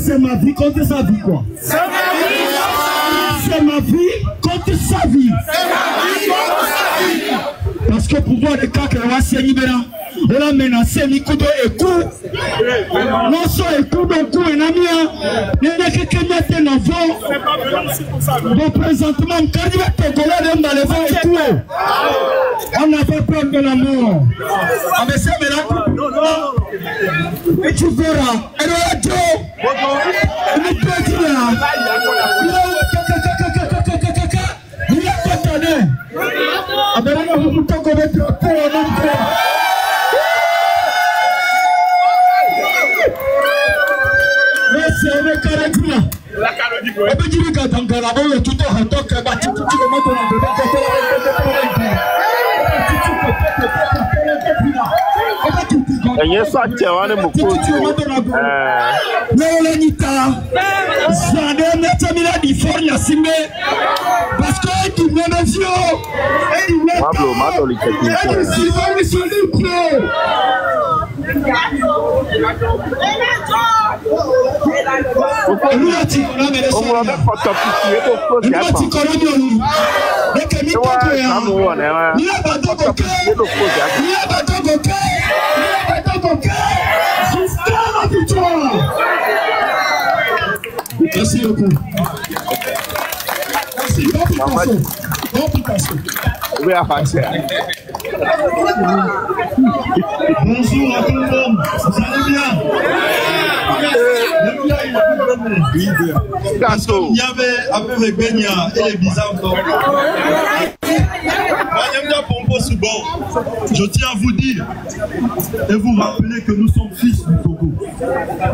C'est ma vie contre sa vie, quoi. C'est ma vie contre sa vie. Parce que pour voir les cas que l'on a libéré, on a menacé Mikudo et Kou. Non seulement Kou, donc Kou et Namia, il y a quelqu'un qui est en vent. Donc présentement, quand il va te coller dans les vents et Kou, on n'a pas peur de la mort. Mais c'est maintenant. Et tu verras, et là, Joe, il peut dire, il a pas donné. Ah ben là, vous pouvez commettre un peu en entrée. Mais c'est un caractère. On peut dire que dans le labo, il y a tout un temps qui est battu, tout le monde dans le débat. Et ça, tu as un mot. Parce que tu me merci beaucoup. Merci. Bon Picasso. Oui, à partir. Bonjour à tout le monde. Vous allez bien? Il y avait avec les baignards et les bizarres. Je tiens à vous dire et vous rappeler que nous sommes fils du Togo.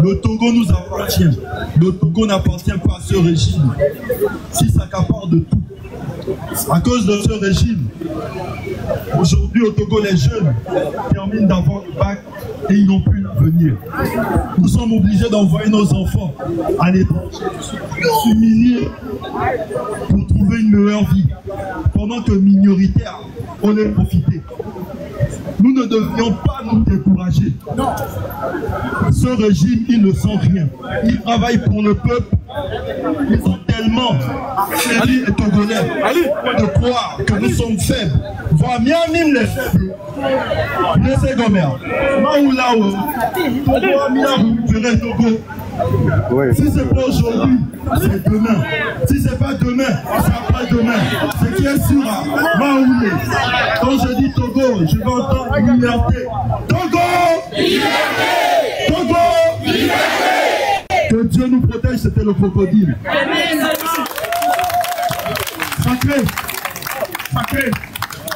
Le Togo nous appartient. Le Togo n'appartient pas à ce régime qui s'accapare de tout. À cause de ce régime, aujourd'hui au Togo, les jeunes terminent d'avoir le bac et ils n'ont plus d'avenir. Nous sommes obligés d'envoyer nos enfants à l'étranger, s'humilier pour trouver une meilleure vie, pendant que minoritaires, on est profité. Nous ne devions pas nous décourager. Ce régime, il ne sent rien. Il travaille pour le peuple. Ils sont tellement faibles et togolais de croire que nous sommes faibles. Voire bien même les faibles. Laissez Gomer. Maoulaou. Togo. Si c'est pas aujourd'hui, c'est demain. Si c'est pas demain, c'est après-demain. Ce qui est sûr, Maoulé. Quand je dis Togo, je vais entendre liberté. Togo! Liberté! Togo! Liberté! Que Dieu nous protège, c'était le crocodile. Sacré! Sacré!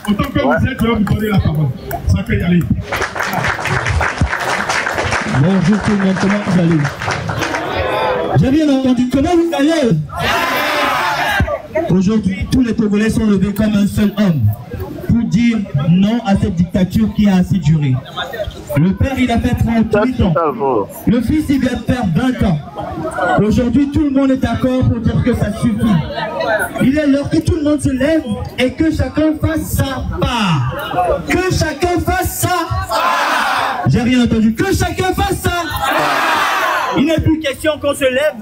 Autant que vous êtes, je vais vous donner la parole. Sacré, allez. Bonjour tout le monde, comment vous allez? J'ai bien entendu, comment vous allez? Aujourd'hui, tous les Togolais sont levés comme un seul homme pour dire non à cette dictature qui a assez duré. Le père, il a fait 38 ans. Le fils, il vient de faire 20 ans. Aujourd'hui, tout le monde est d'accord pour dire que ça suffit. Il est l'heure que tout le monde se lève et que chacun fasse sa part. Que chacun fasse sa part. J'ai rien entendu. Que chacun fasse sa part. Il n'est plus question qu'on se lève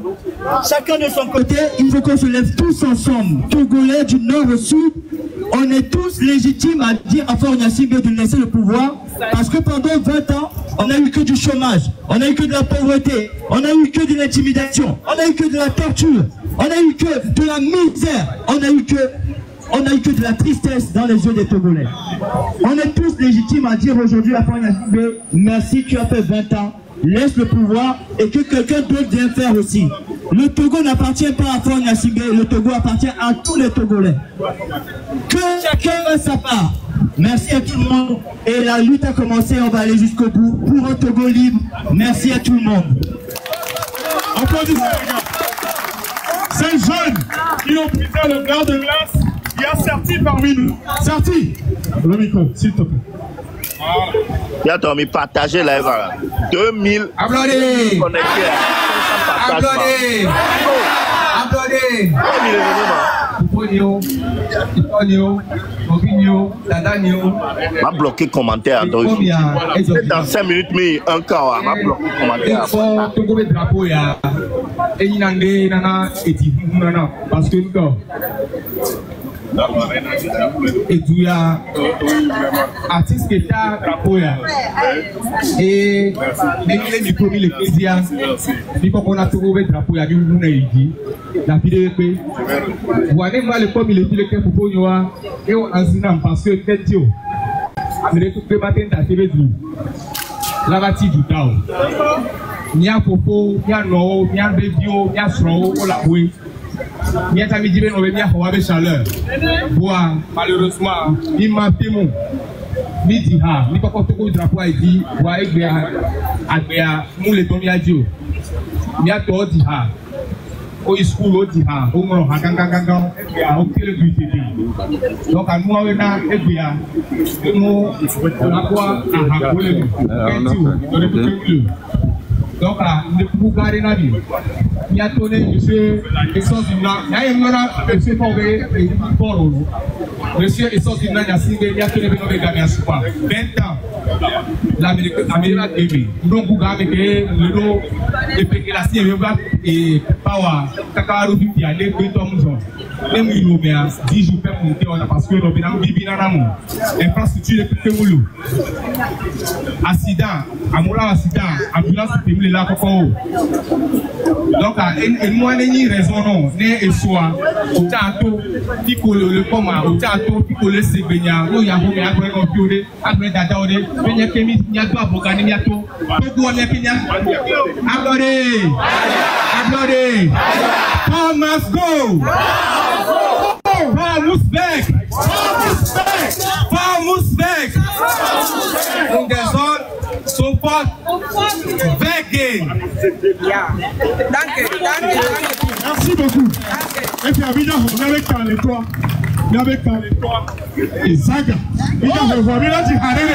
chacun de son côté. Il faut qu'on se lève tous ensemble, Togolais du nord au sud. On est tous légitimes à dire à Faure Gnassingbé de laisser le pouvoir, parce que pendant 20 ans, on n'a eu que du chômage, on n'a eu que de la pauvreté, on n'a eu que de l'intimidation, on n'a eu que de la torture, on n'a eu que de la misère, on n'a eu que de la tristesse dans les yeux des Togolais. On est tous légitimes à dire aujourd'hui à Faure Gnassingbé, merci, tu as fait 20 ans, laisse le pouvoir et que quelqu'un d'autre vienne faire aussi. Le Togo n'appartient pas à Faure Gnassingbé, le Togo appartient à tous les Togolais. Que chacun fasse sa part. Merci à tout le monde. Et la lutte a commencé, on va aller jusqu'au bout pour un Togo libre. Merci à tout le monde. Applaudissez les gars. Ces jeunes qui ont brisé le verre de glace, il y a Certi parmi nous. Certi, le micro, s'il te plaît. Il a dormi partager là, voilà. 2000 Applaudissez. connectés. Applaudissez. Applaudissez. M'a bloqué commentaire. Dans 5 minutes, mais un cas, m'a bloqué commentaire. Parce que et tu as artiste qui t'a drapeau et les micros les médias il faut qu'on a trouvé drapeau à nous dit la vidéo que vous allez voir le comme il est le que pour nous et on a sinon parce que tête yo avec tout le matin ta télé la bâtie du tao ni a popo ni a no ni a radio ni a sro on la oui. Il y a des gens qui ont une chaleur. Malheureusement, il m'a fait mon. Il dit, il pas porter le drapeau, il dit, il y a moule ton yadio. Il y a tout dit, au school, dit, au moins, au pied de donc, à nous, on a donc, le pouvoir est là. Il y a donné monsieur Essence-Duna, il y a un monsieur Fort, monsieur Essence-Duna, il y a donné le gamin 20 ans. L'Amérique a aimé. Donc, vous avez le lot de péquélation et Power, Kakaro, qui a les deux tomes. Même si nous avons 10 jours pour monter, parce que nous avons vécu dans l'amour. Infrastructure est plus que nous. Accident, accident, ambulance, c'est là donc, moi, il y a raison, non, et soit, au tantôt, qui colle le coma, au tantôt, qui colle le sévénia, où il y a un peu après Dadaore, il y a Kenya, Bogan, il y a tout, pourquoi il y a Kenya? Applaudez! Applaudez! Paul must go! Paul Mousbek! Paul Mousbek! Donc, des zones, support, begging! Merci beaucoup. Et puis, Abidjan, on avait calé toi. Il avait calé toi. Et Zaga. Il a revu. Il a dit, allez,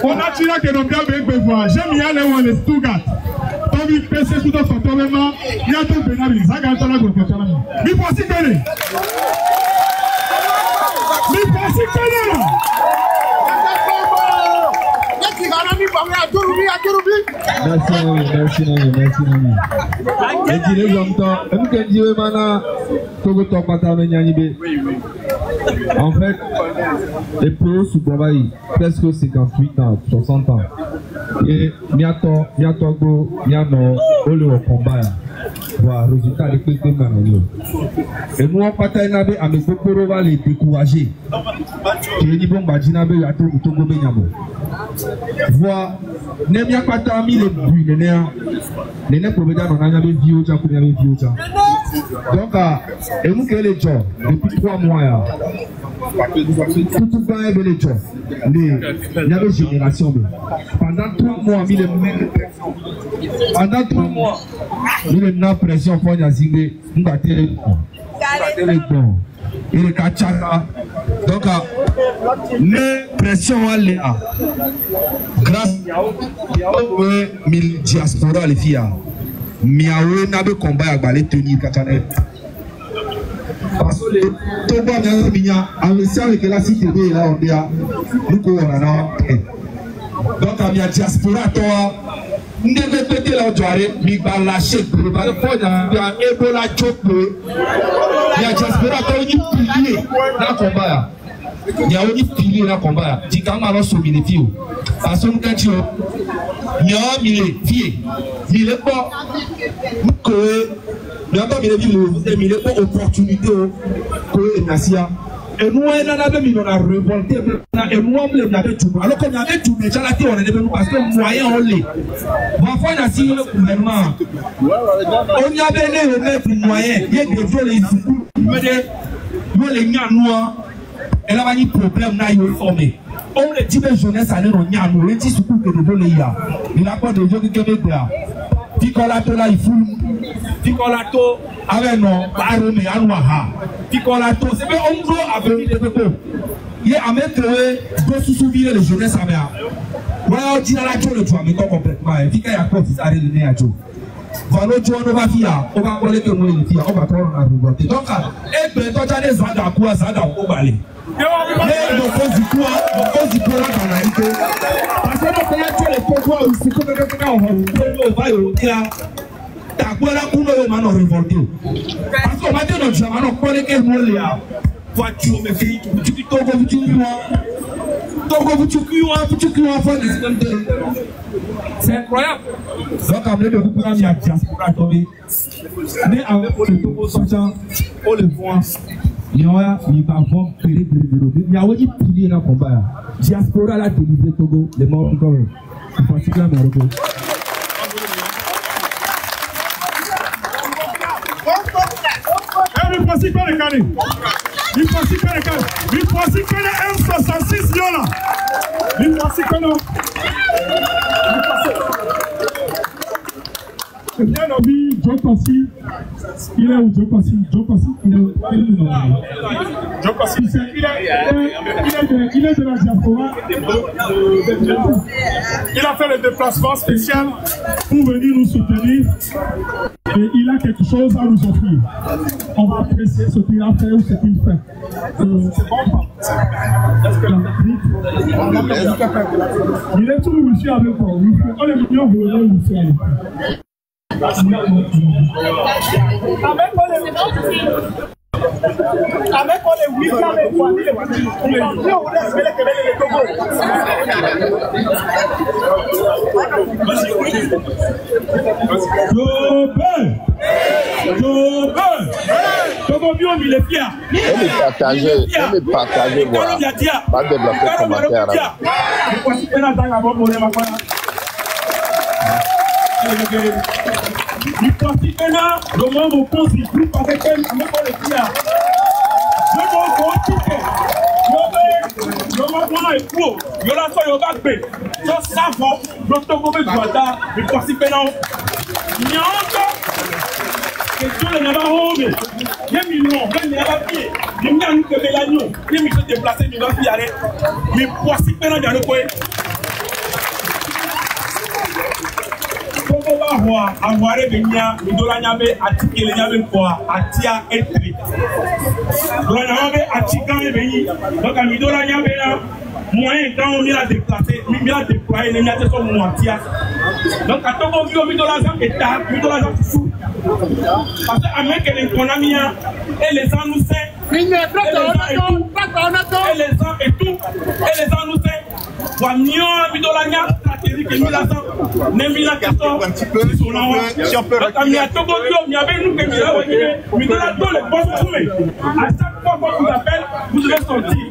on a tiré que l'on vient voir. J'ai mis à l'école de Stuttgart. Tommy PC tout à son tournement. Il y a tout bénabli. Ça gagne la gauche. Mais voici que les. Mais voici que les. Merci, Nami. Et dis-le longtemps. En fait, les pros sous travail presque 58 ans, 60 ans. Et miato go miano ole au combat. Voilà, résultat de quelque chose. Et nous, on partage avec mes copains, va les décourager. Et ils vont badinabe à tout le Togo Benyamo. Voilà, n'aimia pas tant mis les bruits, les nez provédans on a jamais vu au Japon, jamais vu au Japon. Donc, et nous qui les gens depuis 3 mois, tout le temps avait les gens. Il y avait génération. Pendant 3 mois, mis les mêmes. Pendant 3 mois, il y a une pression pour nous zingé, nous battons les bons. Et les kachaka. Donc, les pressions à l'EA. Grâce à la diaspora, les filles, Miaoué n'a pas combat à les tenir kachane. Parce que tout le monde a investi avec la cité de la Ondéa, nous courons. Donc, à la diaspora, toi, nous devons péter la joie, mais pas lâcher. Il y a Ebola Chokwe. Il y a diaspora, toi, il y a pilier dans le combat. Il y a un pilier dans le combat. Tu as mal au sommet des filles. Parce que nous avons il y a un millier. Il est pas. Nous avons mis les opportunités que nous avons. Et nous, on a révolté, et nous, on a tout. Alors qu'on avait tout, mais on est devenu parce que moyen, on l'est. Parfois, on a signé le gouvernement. On y avait les mettre moyens. Il y a des vols, les gars noirs. Et là, il y a un problème, là, il est formé. On les dit, les jeunesse, on y a nous, les petits secours que nous voulons y a. Il a pas de gens qui viennent là. Picolato là, il fout. Picolato, avec non, Barome, Anouaha. Picolato, c'est bien, on doit avenir de Pépé. Il est à mettre deux sous-souvenirs les jeunesses avec. Ouais, on dit à la Joe le toit, mais complètement. Il y a quoi qui s'arrête de nez à Joe. Voilà, on va faire, on va coller que nous les filles, on va prendre la révolte. Donc, et bien, toi, tu as des Zada, quoi, Zada, au balai. Mais on pose du poids dans la réalité. Parce que nous, quand tu as les concours, c'est comme on va au théâtre. T'as quoi là pour nous, on va révolter. Parce qu'on va dire, notre jamais, on connaît quel mot il y a. Voiture, mes filles, tu dis, c'est incroyable. Donc, après, le gouvernement a diaspora tombé. Mais avec le Togo sortant, on le voit. Il y a un bavon péré de développer. Il y a un pilier dans le combat. Diaspora l'a délivré Togo, les morts encore. Il faut que la Morocco. Il faut que les canets. Il faut que les canets. Il faut que les M66 là. Il faut que nous. Bien Obi, Joe Passi, il est où Joe Passi? Joe Passi, il est où? Joe Passi, il est de la diaspora. Il a fait le déplacement spécial pour venir nous soutenir. Et il a quelque chose à nous offrir. On va apprécier ce qu'il a fait ou ce qu'il fait. C'est bon, est-ce que la musique il est toujours ici avec moi. On est millions de euros ici avec moi. Avec les 8 ans de famille, partager, voilà. Pas développer commentaire. Il pratique là, le monde oppose, il groupe avec elle, avec les filles. Le monde continue. Le monde est fou. Il y a la soie, il y a la paix. Ça, ça va. Le Togo de Douada, il pratique là. Il y a encore. Question de Navarone. Il y a millions, il y a la pied. Il y a une que l'agneau. Il y a mis se déplacer, il va y aller. Mais pratique là dans le coin. Avoir venia, nous devons aller à tirer les quoi, à tia et tri. Nous devons aller à tirer les pays. Donc, nous devons aller là. Moyen quand on vient déplacer, on vient déployer les miens de son moitié. Donc, à tout moment, nous devons aller à nous devons aller sous. Parce que avec les économies et les gens nous savent. Et les gens et tout. Et les gens nous savent. Nous devons aller batterie que Mila sans, ne Mila qui sont sur la voie. Donc, il y a Togo, il y avait nous que Mila, mais dans la dos, les boss trouvés. À chaque fois qu'on vous appelle, vous devez sortir.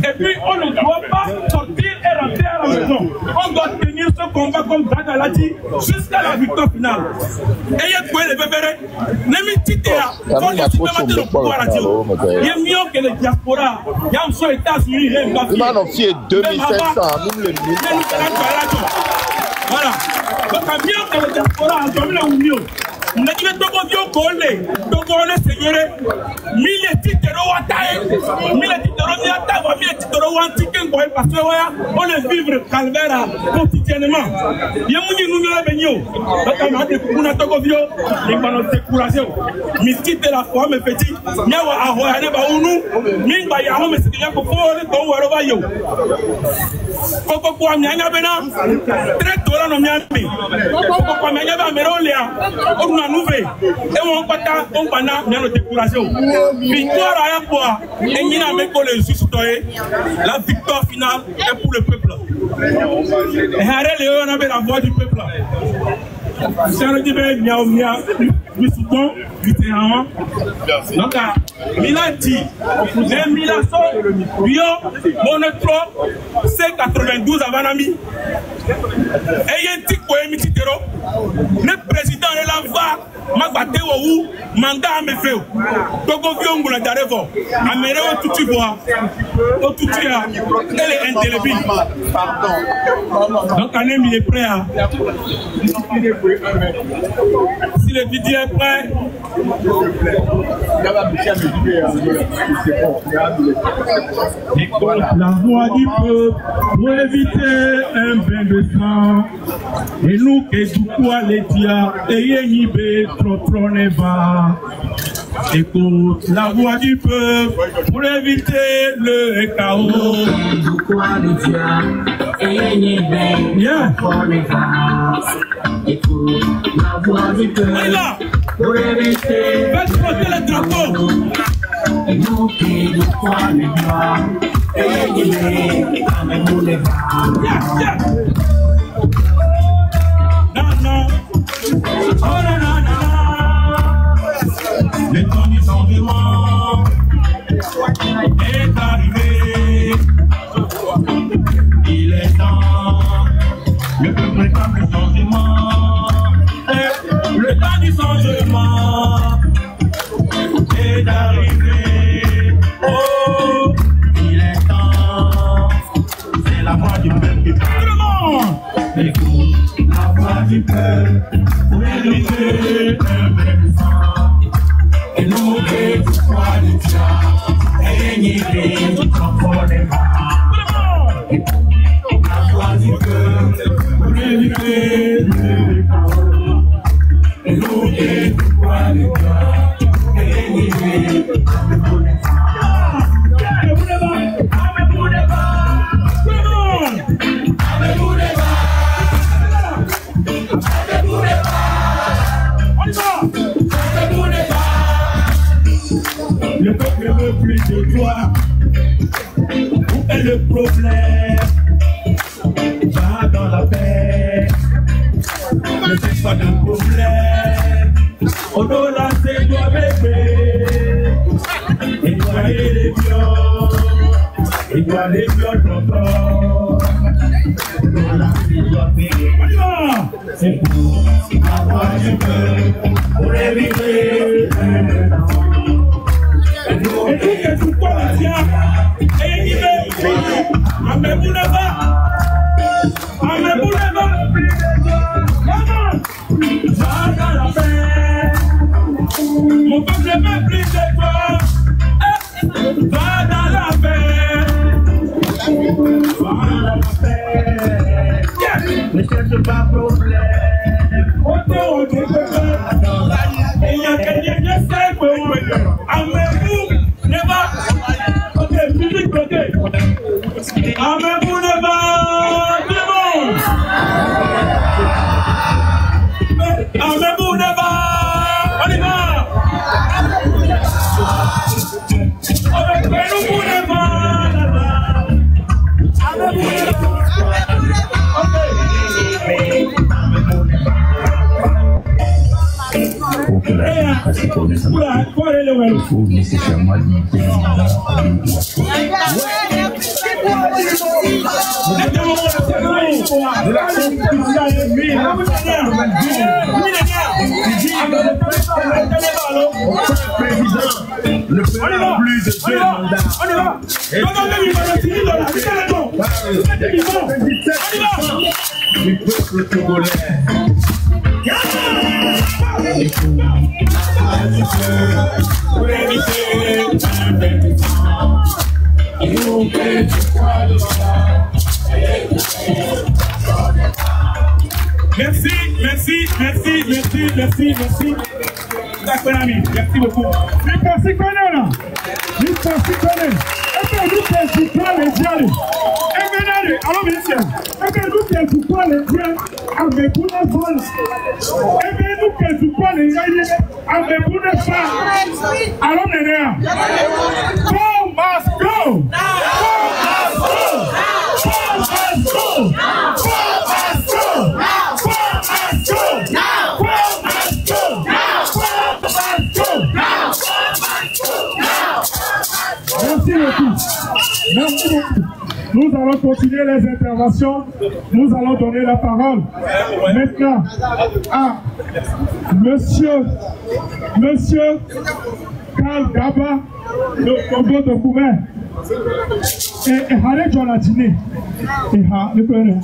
Et puis, on ne doit pas sortir et rentrer à la maison. On doit tenir ce combat comme Dada l'a dit jusqu'à la victoire finale. Et il y a quoi les bébés? Nemitika, faut que tu te mettes le pouvoir à Dieu. Il est mieux que les diasporas. Il y a un seul États-Unis, il y a une bafie. Il m'a annoncé 2700, nous le 1000. Voilà. Donc, il y a mieux que les diasporas, en mieux. On a dit que Togo Dio Kole, Togo Ole Seigneur, 1000 titres Watae, 1000 titres Niata, 1000 titres Wantiken, parce que on est vivre calvaire quotidiennement. Il y a nous la benio. Donc on a des kuna Togo Dio, les ballons découragés. Mystique de la foi, mes petits, Niawa Ahoyane Baounu, Mingba Yahoo, mais c'est bien pour le Togo Arobayo. Koko kwa Nyanga Bena, très tôt là, non Miami. Koko kwa Nyanga Merolia, Nouvé et on pata on pana bien le découragé victoire à la fois et n'y a même que les citoyens la victoire finale est pour le peuple et Harel et on avait la voix du peuple c'est un débat miaou miaou du souton du terrain donc Mila dit les Mila sont bio monotro C92 avant ami et il y a un petit quoi émititero le président de la voix Magbate ou manga amefeu Togo viongula darevo amere o tutu boa o tutu ya elle est indélébile donc Anem est prêt à si le Didier est prêt la voix du peuple pour éviter un bain de sang et nous que du quoi les dia et yénibé trop ne va. Écoute la voix du peuple pour éviter le chaos. Écoute la voix du peuple pour éviter le drapeau. Et nous qui nous croyons les bras, et nous les bras. Non, non. Oh non, non, non. Le temps du changement est arrivé. Il est temps. Le peuple réclame le changement. Le temps du changement est arrivé. Oh, il est temps. C'est la voix du peuple qui parle. Tout le monde. Écoute la voix du peuple pour éviter un même sang. Et nous qui croient du diable et nier encore les bras. Écoute la voix du peuple pour éviter le chaos. Et nous qui croient du diable et nier encore les bras. Le peuple veut plus de toi. Où est le problème? Va dans la paix. Ne fais pas de problème. Au-delà, c'est toi, bébé. Et toi, et les viols. Et toi, les viols, tonton. Au-delà, c'est toi, bébé. C'est pour avoir du peuple. Pour éviter le temps. Et nous que tout quoi la tient et il est amez-vous là-bas va dans la paix mon peuple veut plus de toi va dans la paix ne cherche pas problème autour du peuple il y a quelqu'un qui sait que amez-vous Neba, ok, musique bloquée. Amez-vous Neba, tout le monde. Amez-vous Neba, on y va. Amez-vous Neba, Amez-vous Neba. Ok. parce que il faut nécessairement limiter les mandats à le président plus de 2 mandats. Du peuple togolais. Merci beaucoup. Merci beaucoup. Nous allons continuer les interventions. Nous allons donner la parole maintenant à Monsieur Karl Gaba, le Congo de Koumer. Et Haré Jolatine. Et ha, le père.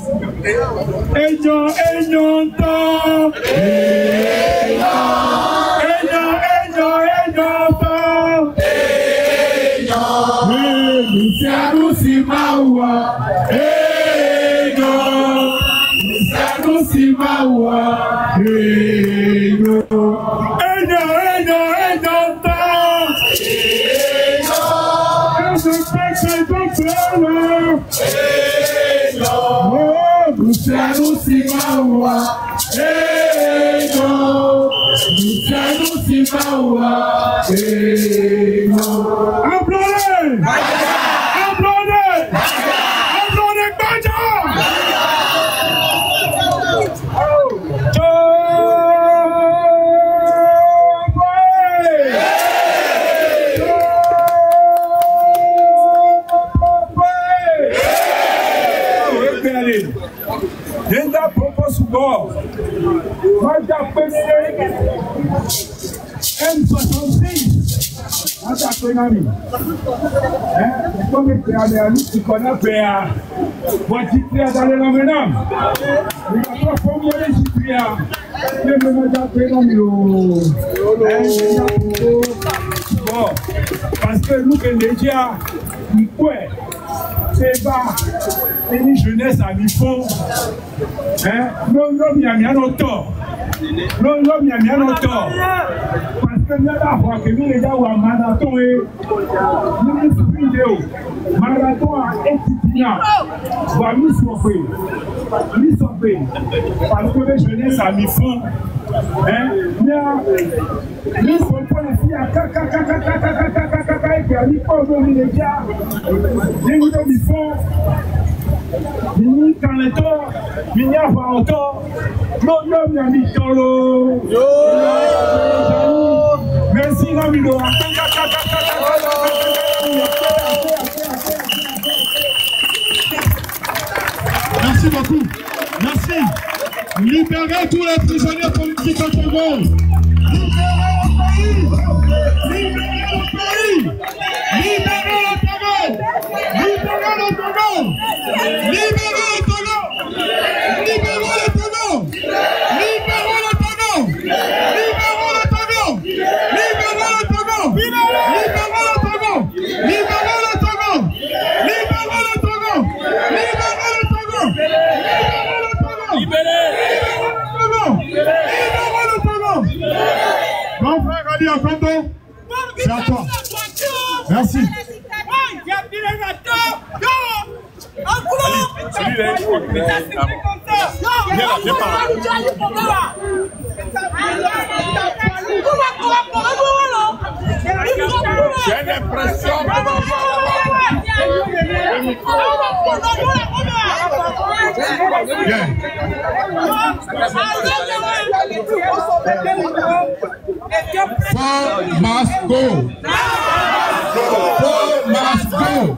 Tu connais PA. Moi, tu es dans les noms. Il n'a pas formé les Cypriens. Bon, parce que nous, déjà, c'est pas une jeunesse à mi-fond. Non, il y a bien longtemps. Non, il y a bien longtemps. Parce que nous avons que nous, les gars, un marathon et nous vidéo. Marathon à étudiant. Voilà, nous sommes parce que les jeunesses à mi-fond. Nous sommes pas les filles à caca et puis à mi-fond, les gars. Nous sommes mi-fond. Nous quand les temps, il n'y a pas longtemps. Non, il y a mis dans l'eau. Merci, Namilo. Merci beaucoup. Merci. Libérez tous les prisonniers politiques au Congo. Libérez le pays. Libérez le pays. Libérez le Congo. Libérez le Congo. Libérez le Congo. Libérez le Congo. Libérez le Congo. Libérez le Congo. Libérez le Congo. Libérez le Congo. Libérez le Congo. Libérez le Congo. Libérez le Congo. Libérez le Congo. Libérez le Congo. Mon frère Ali Akondo, c'est à toi. Merci. J'ai l'impression Four must go. Four must go.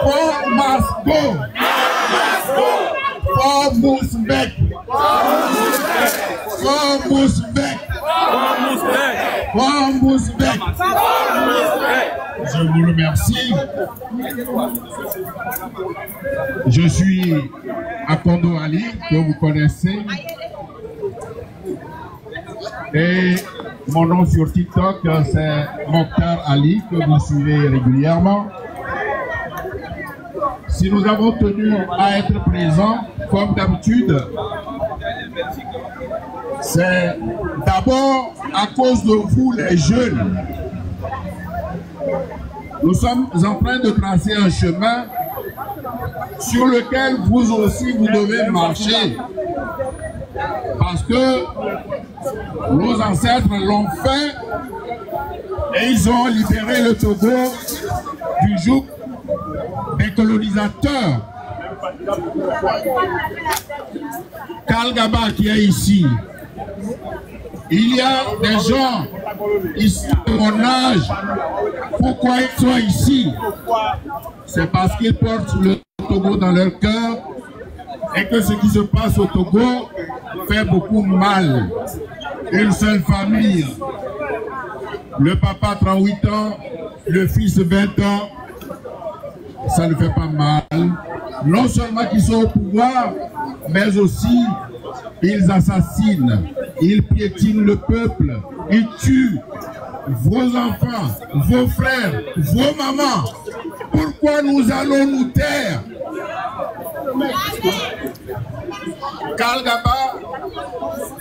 Four must go. Four must back. Four must back. Four must back. Je vous remercie. Je suis Akondo Ali, que vous connaissez. Et mon nom sur TikTok, c'est Mokhtar Ali, que vous suivez régulièrement. Si nous avons tenu à être présents, comme d'habitude, c'est d'abord à cause de vous, les jeunes. Nous sommes en train de tracer un chemin sur lequel vous aussi vous devez marcher. Parce que nos ancêtres l'ont fait et ils ont libéré le Togo du joug des colonisateurs. Karl Gaba qui est ici, il y a des gens ici de mon âge. Pourquoi ils sont ici? C'est parce qu'ils portent le Togo dans leur cœur et que ce qui se passe au Togo fait beaucoup mal. Une seule famille, le papa 38 ans, le fils 20 ans, ça ne fait pas mal. Non seulement qu'ils sont au pouvoir, mais aussi ils assassinent, ils piétinent le peuple, ils tuent vos enfants, vos frères, vos mamans. Pourquoi nous allons nous taire? Karl Gaba,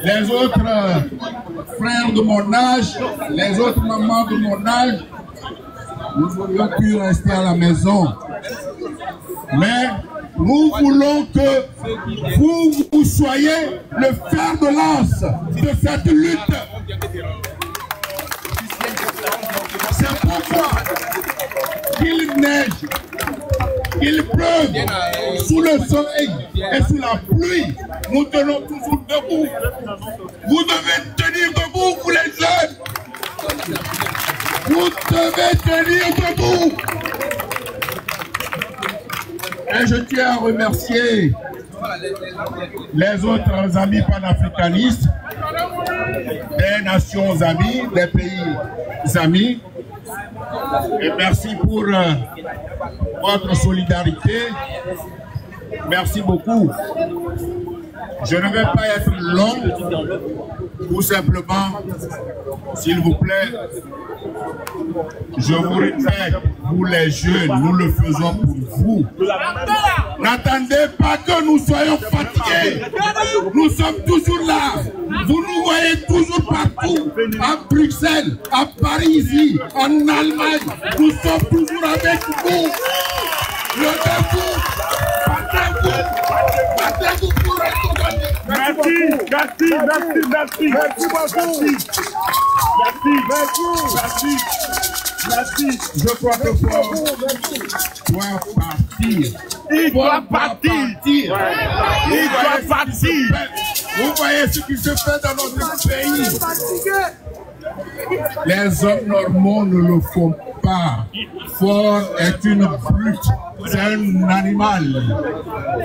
les autres frères de mon âge, les autres mamans de mon âge, nous aurions pu rester à la maison. Mais nous voulons que vous soyez le fer de lance de cette lutte. C'est pourquoi qu'il neige, qu'il pleuve, sous le soleil et sous la pluie, nous tenons toujours debout. Vous devez tenir debout, vous les jeunes. Vous devez tenir debout. Et je tiens à remercier les autres amis panafricanistes, des nations amies, des pays amis. Et merci pour votre solidarité. Merci beaucoup. Je ne vais pas être long, tout simplement, s'il vous plaît, je vous répète, vous les jeunes, nous le faisons pour vous. N'attendez pas que nous soyons fatigués. Nous sommes toujours là. Vous nous voyez toujours partout. À Bruxelles, à Paris, ici, en Allemagne. Nous sommes toujours avec vous. Levez-vous. Battez-vous. Battez-vous pour être gagné. Merci beaucoup. Merci. Je crois que doit partir. Il doit partir. Vous voyez ce qui se fait dans notre pays. Les hommes normaux ne le font pas. Ford est une brute. C'est un animal.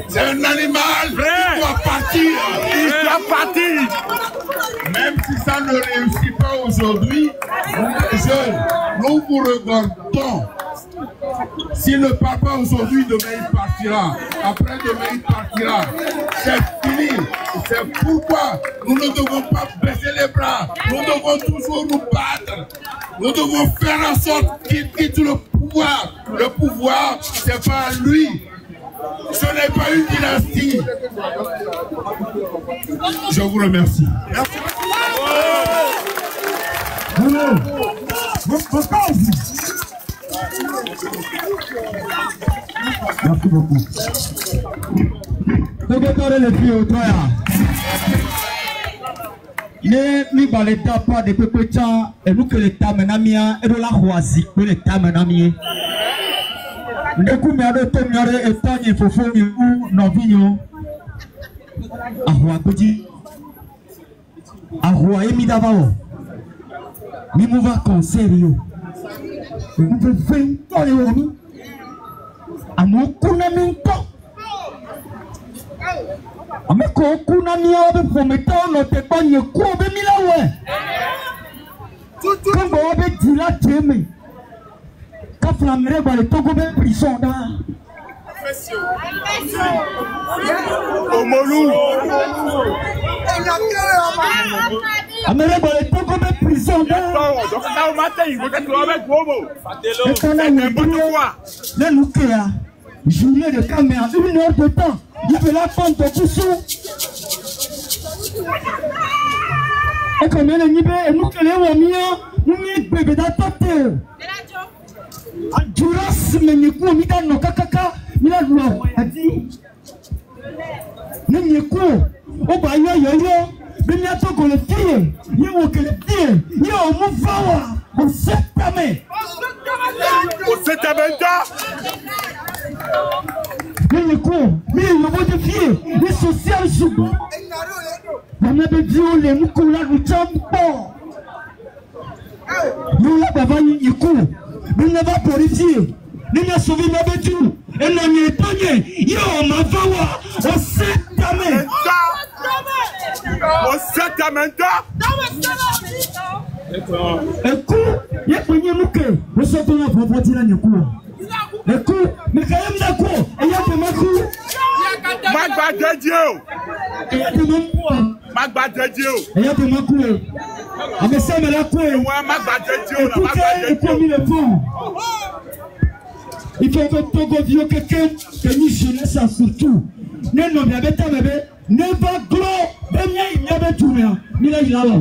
C'est un animal. Il doit partir. Il doit partir. Même si ça ne réussit pas aujourd'hui, nous les jeunes, nous vous regardons. S'il ne part pas aujourd'hui, demain il partira. Après demain il partira. C'est fini. C'est pourquoi nous ne devons pas baisser les bras. Nous devons toujours nous battre. Nous devons faire en sorte qu'il quitte le pouvoir. Le pouvoir, c'est pas lui. Ce n'est pas une dynastie. Je vous remercie. Merci beaucoup. Ne mi ba l'État pas de Pépéta et nous que l'État menamia et de la Roisi que l'État menamie. Ne combien de temps n'aurait État ni fofo ni ou non vignon. Ah Roisi. Roi Emidavao. Mi mouva conseil. Mi ve 20 ans les amis. Amo kuna minto. Ame ko kuna mi obe prometto no te panye ko be milawe. Kongo obe dila teme. Ka flamere ba le Togo be prison da. Omolou. Amere ba le Togo be prison da. Donc là au matin, il faut être avec Bobo. C'est n'importe quoi. Le Nukea, journée de caméra, 1 heure de temps. Il fait la fente de tout ça. Et comme elle est libérée, nous qui nous sommes bébés d'attente. Duras, mais nous sommes mis kaka, nous avons dit. Nous sommes au bailleur, mais nous avons les filles, nous avons les filles, nous avons les filles, on sait jamais. On sait jamais. Mais les cours, mais les modifiés, les sociales souvent. On a besoin de nous coller le champion. Nous l'avons eu le coup. Nous l'avons purifié. Nous l'avons sauvé la bêtise. Et nous l'avons étonné. Yo, ma voix, on sait jamais. On sait jamais. Écoute, il y a pas de nous nous sommes là pour voter la Nikou. Écoute, mais quand même d'accord, il y a des Makou. Magba de Dieu. Il y a des Makou. Magba de Dieu. Il y a des Makou. Ah mais ça me l'a quoi? Ouais, Magba de Dieu. Écoutez le fond. Il faut que Togo vieux quelqu'un que nous jeunesse surtout. Ne non bien bête bébé. Ne va glo. Ben il y avait tout bien. Mais là il a là.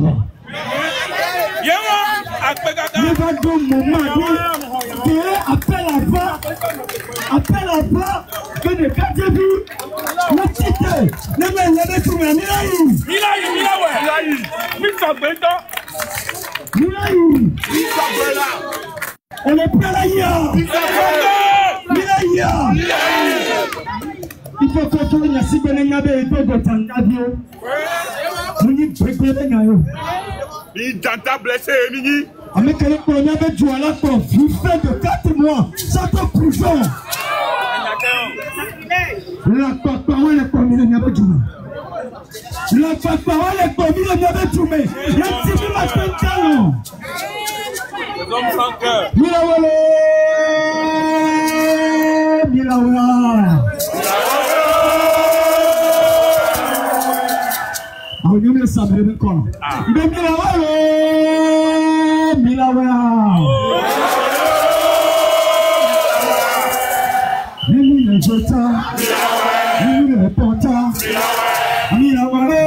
Ne va glo moment. Appel à bas, que de 4 vues, le titre, le mec, il y avait tout le monde, on est prêt là, il faut que tu aies si bien aimé et tout de Tangadio. Nous n'y préparons pas. Il t'a blessé, Nini. Avec le premier avec Douala, vous faites de 4 mois, sans prison. La parole est comme il n'y a pas de tout. La parole est comme il n'y a pas de tout. Il y a un petit peu de talent. Les hommes sans cœur. Milawala. On y met ça, mais encore. Milawala. Mimi le jota, Mimi le porta, Milawala.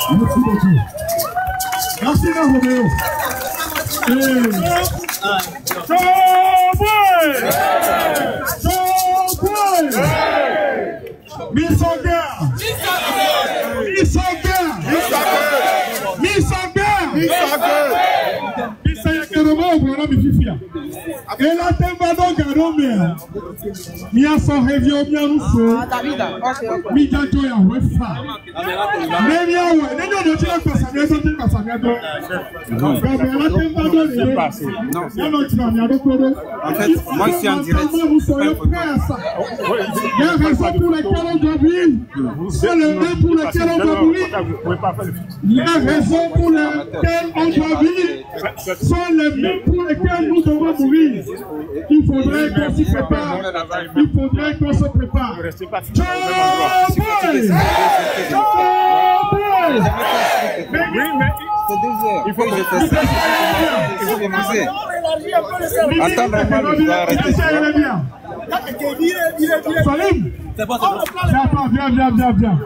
Merci beaucoup. Merci Roméo. Et là, tu vas donc garder. Il y a son réveil bien nous feu. Mi dato ya wefa. Mais il y a ouais. Ne nous tu pas ça bien tu pas ça bien donc. Non. En fait, moi je suis en direct. Il y a raison pour laquelle on doit vivre. C'est le même pour lequel on doit mourir. Il y a raison pour laquelle on doit vivre. C'est le même pour lequel nous devons mourir. Il faudrait qu'on s'y prépare. Il faudrait qu'on se prépare. Il faut que je fasse ça. Il faut commencer. Attends, normal, je dois arrêter. Salim, c'est bon, c'est bon. Viens.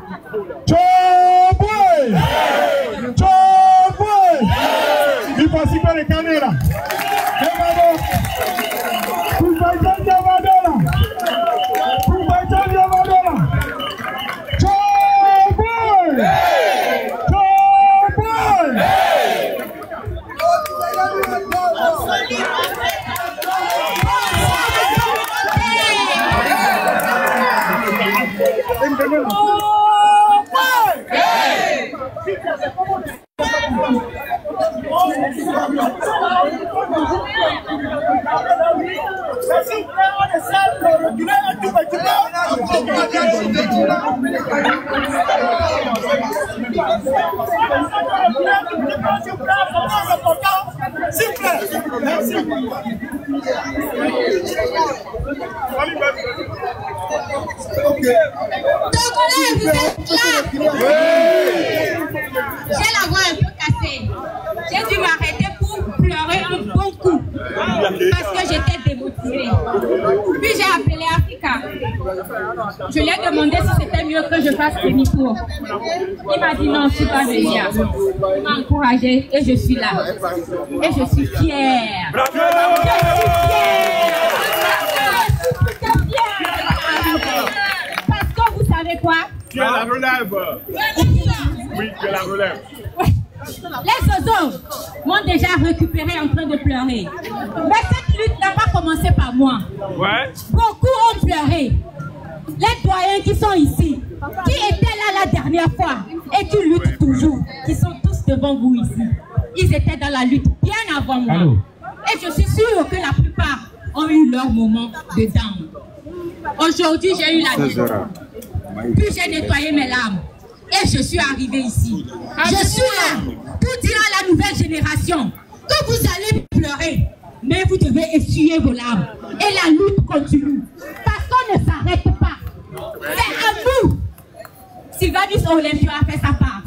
Il faut s'y faire les caméras. J'ai la voix un peu cassée. J'ai dû m'arrêter pour pleurer un bon coup parce que j'étais démotivée. Puis j'ai appelé Africa. Je lui ai demandé si c'était mieux que je fasse demi-tour. Il m'a dit non, je ne suis pas venir. Il m'a encouragée et je suis là. Et je suis fière. Je suis fière. Parce que vous savez quoi? Tu as la relève. Oui, tu as la relève. Les oiseaux m'ont déjà récupéré en train de pleurer. Mais cette lutte n'a pas commencé par moi. Ouais. Beaucoup ont pleuré. Les doyens qui sont ici, qui étaient là la dernière fois et qui luttent toujours, qui sont tous devant vous ici. Ils étaient dans la lutte bien avant moi. Allô. Et je suis sûre que la plupart ont eu leur moment de down. Aujourd'hui, j'ai eu la lutte. Puis j'ai nettoyé mes larmes. Et je suis arrivée ici. Je suis là pour dire à la nouvelle génération que vous allez pleurer, mais vous devez essuyer vos larmes. Et la lutte continue. Parce qu'on ne s'arrête pas. C'est à nous. Sylvanus Olympio a fait sa part.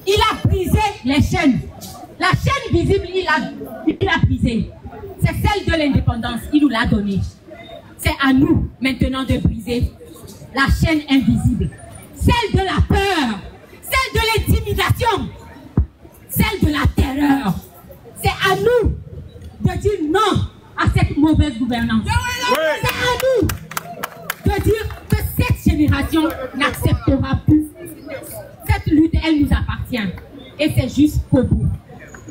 Il a brisé les chaînes. La chaîne visible, il a brisé. C'est celle de l'indépendance. Il nous l'a donnée. C'est à nous maintenant de briser la chaîne invisible. Celle de la peur, celle de l'intimidation, celle de la terreur. C'est à nous de dire non à cette mauvaise gouvernance. C'est à nous de dire que cette génération n'acceptera plus. Cette lutte, elle nous appartient. Et c'est juste pour vous.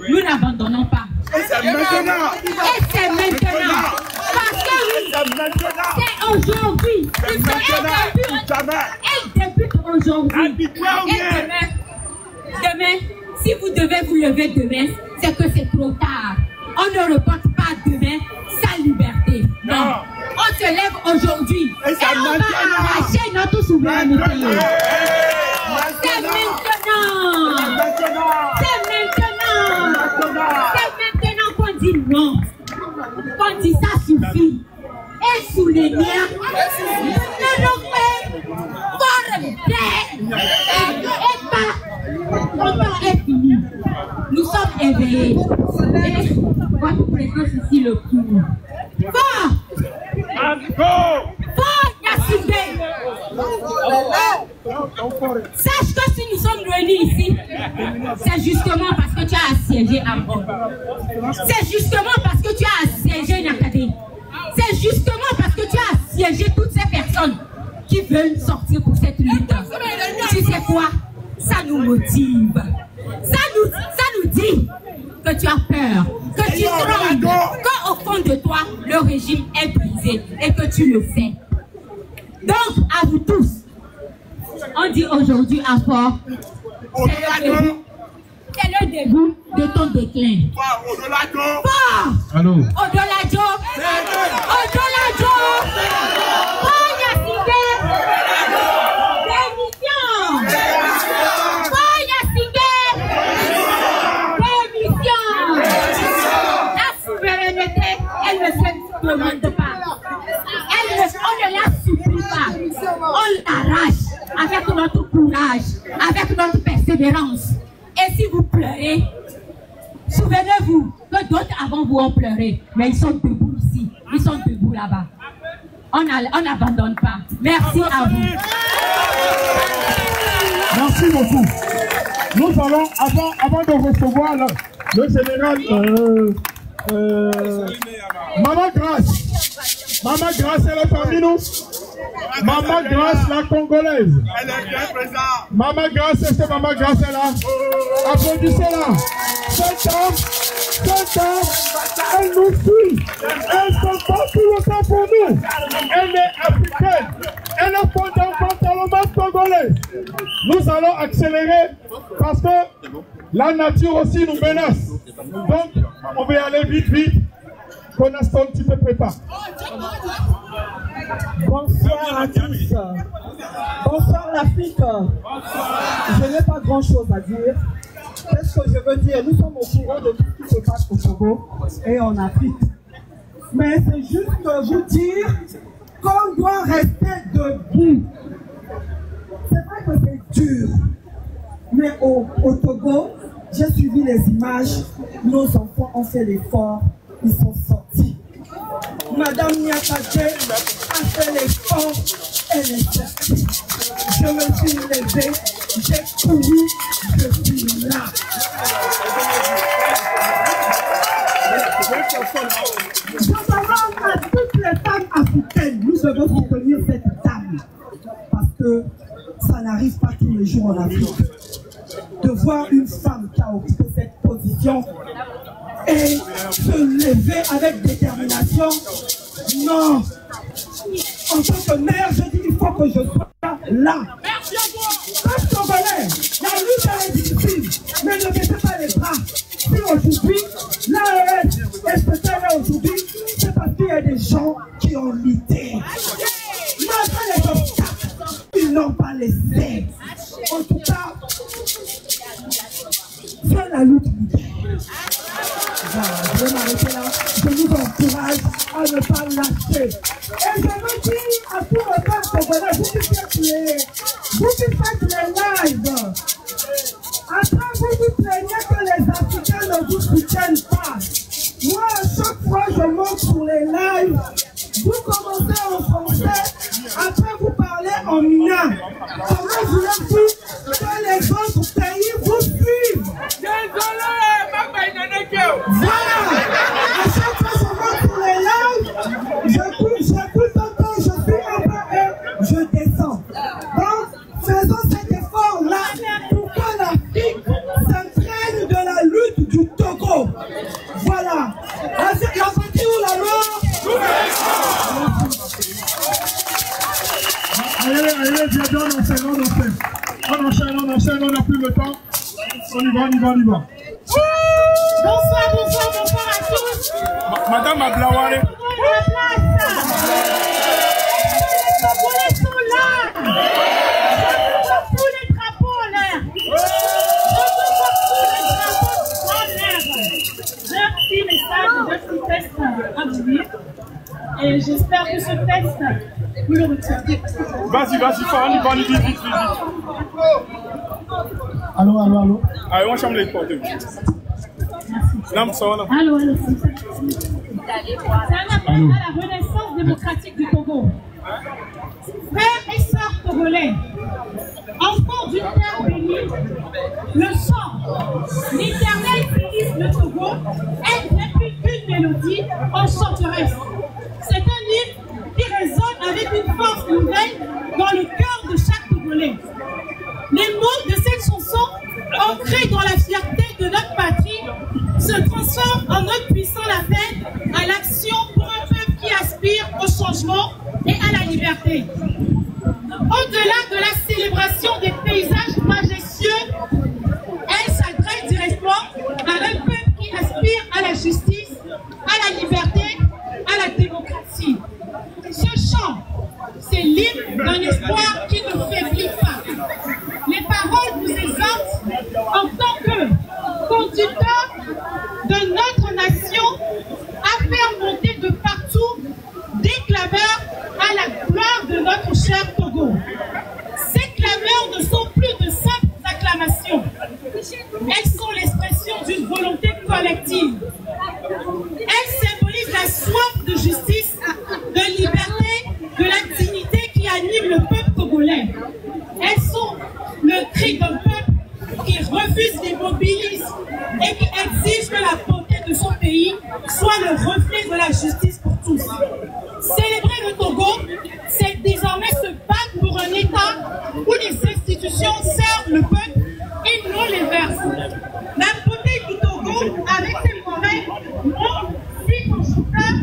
Nous n'abandonnons pas. Et c'est maintenant. Et c'est maintenant. Parce que c'est aujourd'hui. Elle débute aujourd'hui. Et demain, si vous devez vous lever demain, c'est que c'est trop tard. On ne reporte pas demain sa liberté. Non. On se lève aujourd'hui. Et on va arracher notre souveraineté. C'est maintenant. C'est maintenant. C'est maintenant qu'on dit non. Qu'on dit ça suffit. Et sous les liens, nous nous et pas. Notre temps est fini. Nous sommes éveillés. Et votre présence ici le prouve. Fort! Fort, Yassibé! Sache que si nous sommes réunis ici, c'est justement parce que tu as assiégé Amon. C'est justement parce que tu as assiégé Nakadé. C'est justement parce que tu as assiégé toutes ces personnes qui veulent sortir pour cette lutte. Tu sais quoi? Ça nous motive. Ça nous dit que tu as peur, que tu trembles, qu'au fond de toi, le régime est brisé et que tu le sais. Donc, à vous tous, on dit aujourd'hui à Fort, c'est le début de ton déclin. Fort! Au-delà de Joe! Au-delà de Joe! Fort, Yassibé! Démission! Fort, Yassibé! Démission! La souveraineté, elle ne se demande pas. On ne la supplie pas. On l'arrache avec notre courage, avec notre persévérance. Et si vous pleurez, souvenez-vous que d'autres avant vous ont pleuré, mais ils sont debout ici, ils sont debout là-bas. On n'abandonne pas. Merci à vous. Merci beaucoup. Nous allons, avant de recevoir le général Maman Grâce. Maman Grâce, elle est parmi nous. Maman Grâce, la Congolaise. Elle est bien présente. Maman Grâce, est-ce que Maman Grâce est là? Applaudissez-la. Cette dame, elle nous suit. Elle se bat tout le temps pour nous. Elle est africaine. Elle est fondamentalement Congolais, nous allons accélérer parce que la nature aussi nous menace. Donc, on va aller vite, vite. Konaston, tu te prépares. Bonsoir à tous. Bonsoir l'Afrique. Je n'ai pas grand-chose à dire. Qu'est-ce que je veux dire? Nous sommes au courant de tout ce qui se passe au Togo et en Afrique. Mais c'est juste vous dire qu'on doit rester debout. C'est vrai que c'est dur. Mais au Togo, j'ai suivi les images. Nos enfants ont fait l'effort. Ils sont sortis. Madame Niakate a fait l'effort. Elle est sortie. Je me suis levée. J'ai couru. Je suis là. Je demande à toutes les femmes africaines, nous devons soutenir cette dame. Parce que ça n'arrive pas tous les jours en Afrique. De voir une femme qui a occupé cette position et se lever avec détermination. Non. En tant que mère, je dis il faut que je sois là. Comme Congolais, la lutte est difficile, mais ne baissez pas les bras. Si aujourd'hui, l'AES est ce qu'elle est aujourd'hui, c'est parce qu'il y a des gens qui ont lutté. Malgré les obstacles, ils n'ont pas laissé. En tout cas, c'est la lutte libère. Voilà, je vais m'arrêter là. Je vous encourage à ne pas lâcher. Et je me dis à tous les femmes congolais, vous qui faites les lives. Après, vous vous plaignez que les Africains ne vous soutiennent pas. Moi, à chaque fois, je monte sur les lives. Vous commencez en français, après vous parlez en mina. Comment voulez-vous que les autres pays vous suivent? Voilà. À chaque fois, je monte sur les lives, j'écoute un peu, je suis un peu et je descends. Donc, faisons cet effort-là pour que l'Afrique s'entraîne de la lutte du Togo. Voilà. La partie ou la mort? Allez, viens, on enchaîne, on n'a plus le temps. On y va. Bonsoir à tous. Madame Ablawale. Les Congolais sont là. Je vois tous les drapeaux en l'air. J'ai un petit message, un petit test à vous dire. Et j'espère que ce test, vous le retirez. Vas-y, on y va, vite. Allô. Allez, on chambre les portes. Allô. C'est un appel à la renaissance démocratique du Togo. Frères et sœurs togolais, enfants d'une terre bénie, le chant, l'Éternel bénisse le Togo, est depuis une mélodie enchanteresse. C'est un hymne qui résonne avec une force nouvelle dans le cœur de chaque Togolais. Les mots de cette chanson, ancrés dans la fierté de notre patrie, se transforment en notre puissant appel à l'action pour un peuple qui aspire au changement et à la liberté. Au-delà de la célébration des paysages majestueux, elle s'adresse directement à un peuple qui aspire à la justice, à la liberté, à la démocratie. Ce chant, c'est l'hymne d'un espoir qui ne faiblit pas. Les paroles vous exhortent en tant que conducteurs de notre nation à faire monter de partout des clameurs à la gloire de notre cher Togo. Ces clameurs ne sont plus de simples acclamations. Elles sont l'expression d'une volonté collective. Elles symbolisent la soif de justice, de liberté, de la dignité qui anime le peuple togolais. Elles sont le cri d'un peuple qui refuse l'immobilisme et qui exige que la beauté de son pays soit le reflet de la justice pour tous. Célébrer le Togo, c'est désormais se battre pour un État où les institutions servent le peuple et non l'inverse. La beauté du Togo, avec ses forêts, non, si constructeurs,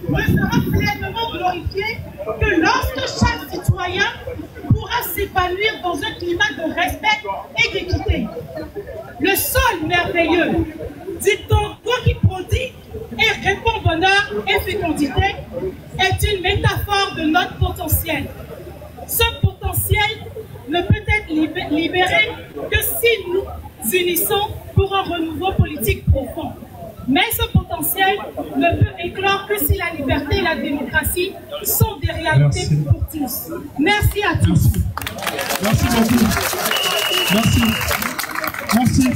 ne sera pleinement glorifiée que lorsque chaque citoyen pourra s'épanouir s'épanouir dans un climat de respect et d'équité. Le sol merveilleux du Togo qui produit et répond bonheur et fécondité est une métaphore de notre potentiel. Ce potentiel ne peut être libéré que si nous unissons pour un renouveau politique profond. Mais ce potentiel ne peut éclore que si la liberté et la démocratie sont des réalités pour tous. Merci à tous. Merci beaucoup. Merci. Merci.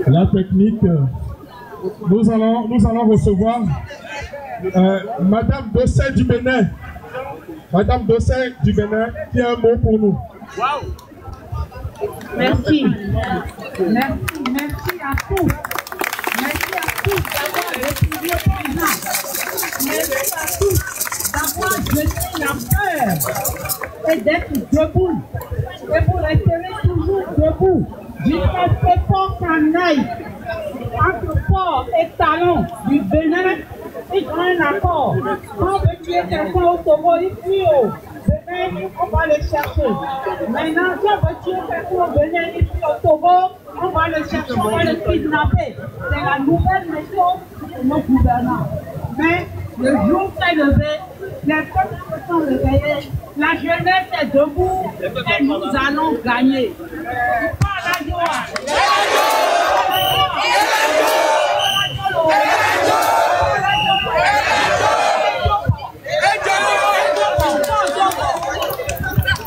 La technique, nous allons recevoir Madame Dossé du Bénin. Madame Dossé du Bénin, qui a un mot pour nous. Merci. Merci à tous. Merci à tous d'avoir répondu présent. Merci à tous d'avoir jeté la peur et d'être debout. Et vous resterez toujours debout. Jusqu'à ce fort canaille entre port et talon du Bénin, ils ont un accord. Quand on veut tuer quelqu'un au Togo, il fuit au Bénin, on va le chercher. Maintenant, si on veut tuer quelqu'un au Bénin, il fuit au Togo, on va le chercher, on va le kidnapper. C'est la nouvelle méthode de nos gouvernants. Mais le jour s'est levé, les peuples se sont réveillés, la jeunesse est debout et nous allons gagner. Pas la joie.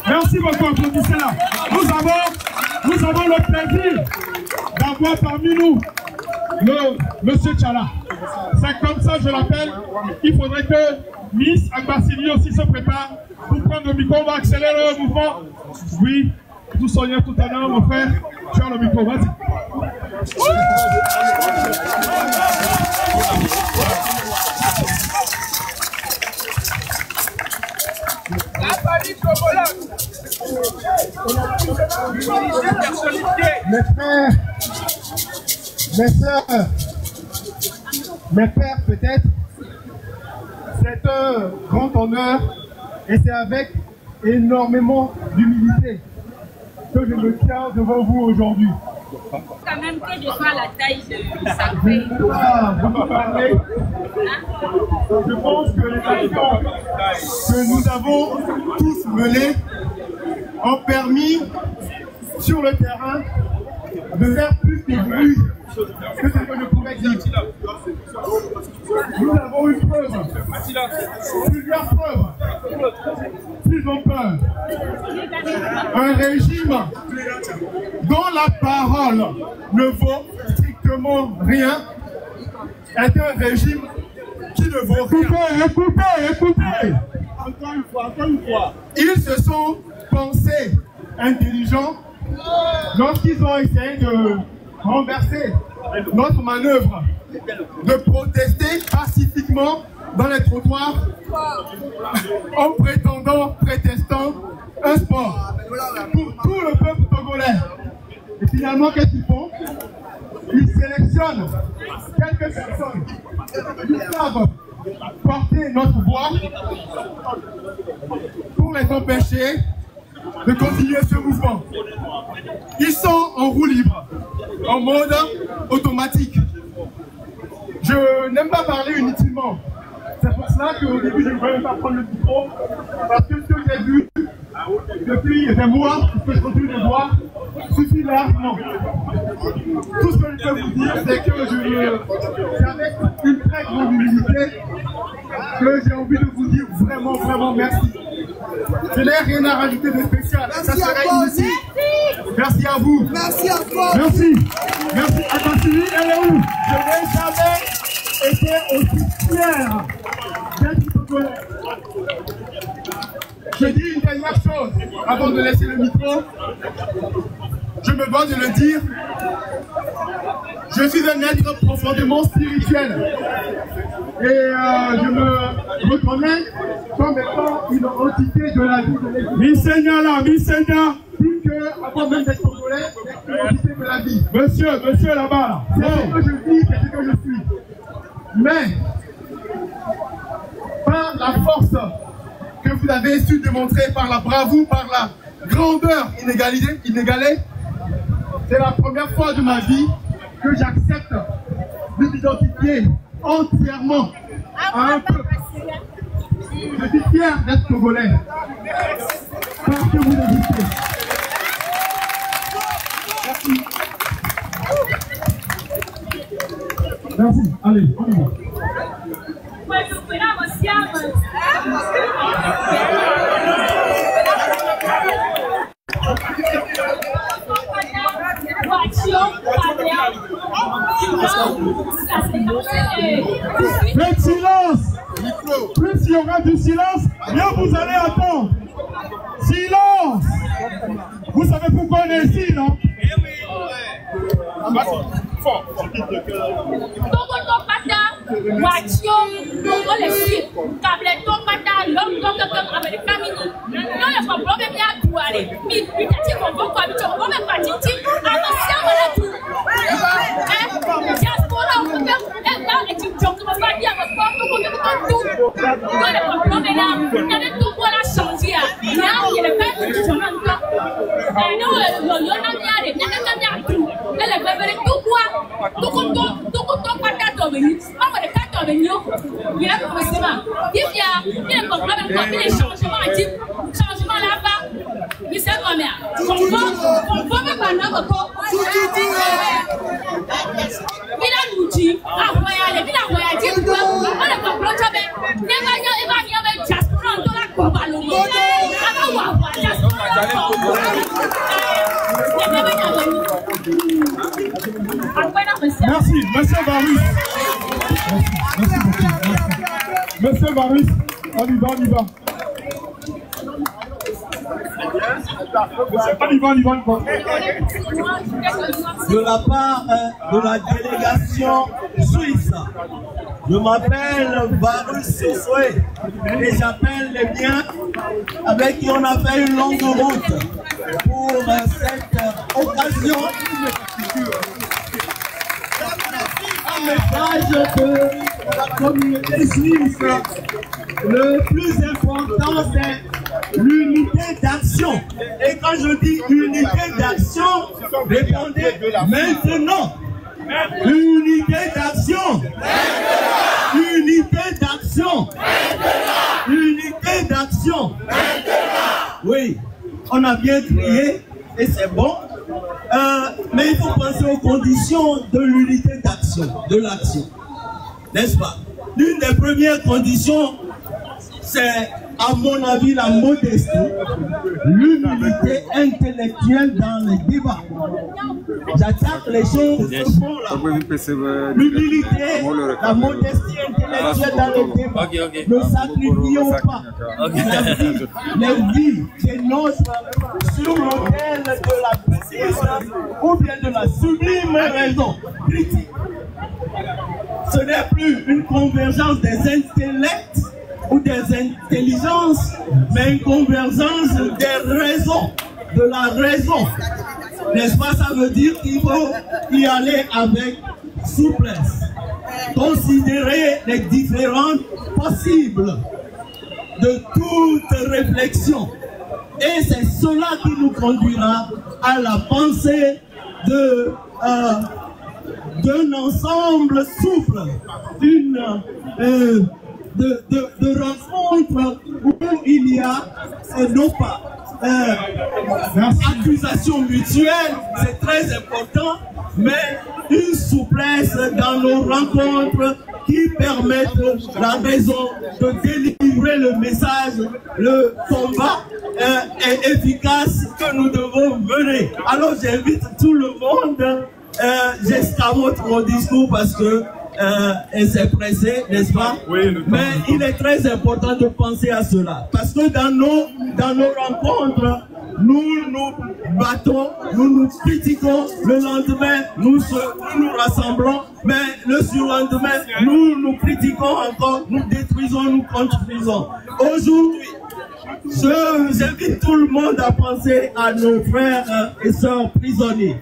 Merci beaucoup, applaudissez-la. Nous avons le plaisir d'avoir parmi nous le Monsieur Tchala. C'est comme ça, je l'appelle. Il faudrait que Miss Agbasili aussi se prépare pour prendre le micro. On va accélérer le mouvement. Oui, tout soignant tout à l'heure, mon frère. Tu as le micro, vas-y. Mes frères, mes soeurs, mes pères peut-être, c'est un grand honneur et c'est avec énormément d'humilité que je me tiens devant vous aujourd'hui. Quand même que je vois la taille de Sacré. Ah, vous me parlez. Je pense que les actions que nous avons tous menées ont permis sur le terrain de faire plus de bruit que ce que je pouvais dire. Nous avons eu preuve, plusieurs preuves, plus en peur. Un régime dont la parole ne vaut strictement rien est un régime qui ne vaut rien. Écoutez. Encore une fois. Ils se sont pensés intelligents lorsqu'ils ont essayé de renverser notre manœuvre, de protester pacifiquement dans les trottoirs en prétestant un sport pour tout le peuple togolais. Et finalement, qu'est-ce qu'ils font? Ils sélectionnent quelques personnes qui savent porter notre voix pour les empêcher de continuer ce mouvement. Ils sont en roue libre, en mode automatique. Je n'aime pas parler inutilement. C'est pour cela qu'au début, je ne voulais pas prendre le micro, parce que ce que j'ai vu depuis des mois, ce que je continue de voir, suffit largement. Tout ce que je peux vous dire, c'est que c'est avec une très grande humilité que j'ai envie de vous dire vraiment merci. Je n'ai rien à rajouter de spécial. Ça serait inutile. Merci à vous. Merci à toi. Merci. Merci. Agbasili, elle est où? Je n'ai jamais été aussi fier d'être togolais. Je dis une dernière chose avant de laisser le micro. Je me dois de le dire. Je suis un être profondément spirituel. Et je me reconnais comme étant une entité de la vie de l'Église. Misenya là, Misenya. Plus qu'un avant même d'être Congolais, d'être préoccupé de la vie. Monsieur là-bas. C'est ce que je dis, c'est ce que je suis. Mais, par la force que vous avez su démontrer, par la bravoure, par la grandeur inégalée, c'est la première fois de ma vie que j'accepte de m'identifier entièrement à un peuple. Je suis fier d'être Congolais. Parce que vous existez. Merci. Merci. Allez, on y va. Faites silence. Plus il y aura du silence, mieux vous allez attendre. Silence. Vous savez pourquoi on est ici, non? Merci, monsieur Varus. Merci beaucoup. Monsieur Varus, on y va. De la part de la délégation suisse, je m'appelle Varus Sosoué et j'appelle les miens avec qui on a fait une longue route pour cette occasion. Un message de la communauté suisse. Le plus important, c'est l'unité d'action. Et quand je dis unité d'action, répondez maintenant. Unité d'action. Unité d'action. Unité d'action. Oui, on a bien crié et c'est bon. Mais il faut penser aux conditions de l'unité d'action, de l'action. N'est-ce pas? L'une des premières conditions, c'est, à mon avis, la modestie, l'humilité intellectuelle dans les débats. J'attaque les choses de fond là. L'humilité, la modestie intellectuelle dans les débats. Ne sacrifions pas les vies des nôtres sur l'autel de la précise ou bien de la sublime raison critique. Ce n'est plus une convergence des intellects ou des intelligences, mais une convergence des raisons, de la raison. N'est-ce pas? Ça veut dire qu'il faut y aller avec souplesse, considérer les différentes possibles de toute réflexion. Et c'est cela qui nous conduira à la pensée d'un ensemble souple, de rencontres où il y a non pas accusation mutuelle, c'est très important, mais une souplesse dans nos rencontres qui permettent la raison de délivrer le message, le combat est efficace que nous devons mener. Alors j'invite tout le monde, j'escamote mon discours parce que c'est pressé, n'est-ce pas? Oui, mais il est très important de penser à cela. Parce que dans nos rencontres, nous nous battons, nous nous critiquons, le lendemain, nous nous rassemblons, mais le surlendemain, nous nous critiquons encore, nous détruisons, nous construisons. Aujourd'hui, J'invite tout le monde à penser à nos frères et sœurs prisonniers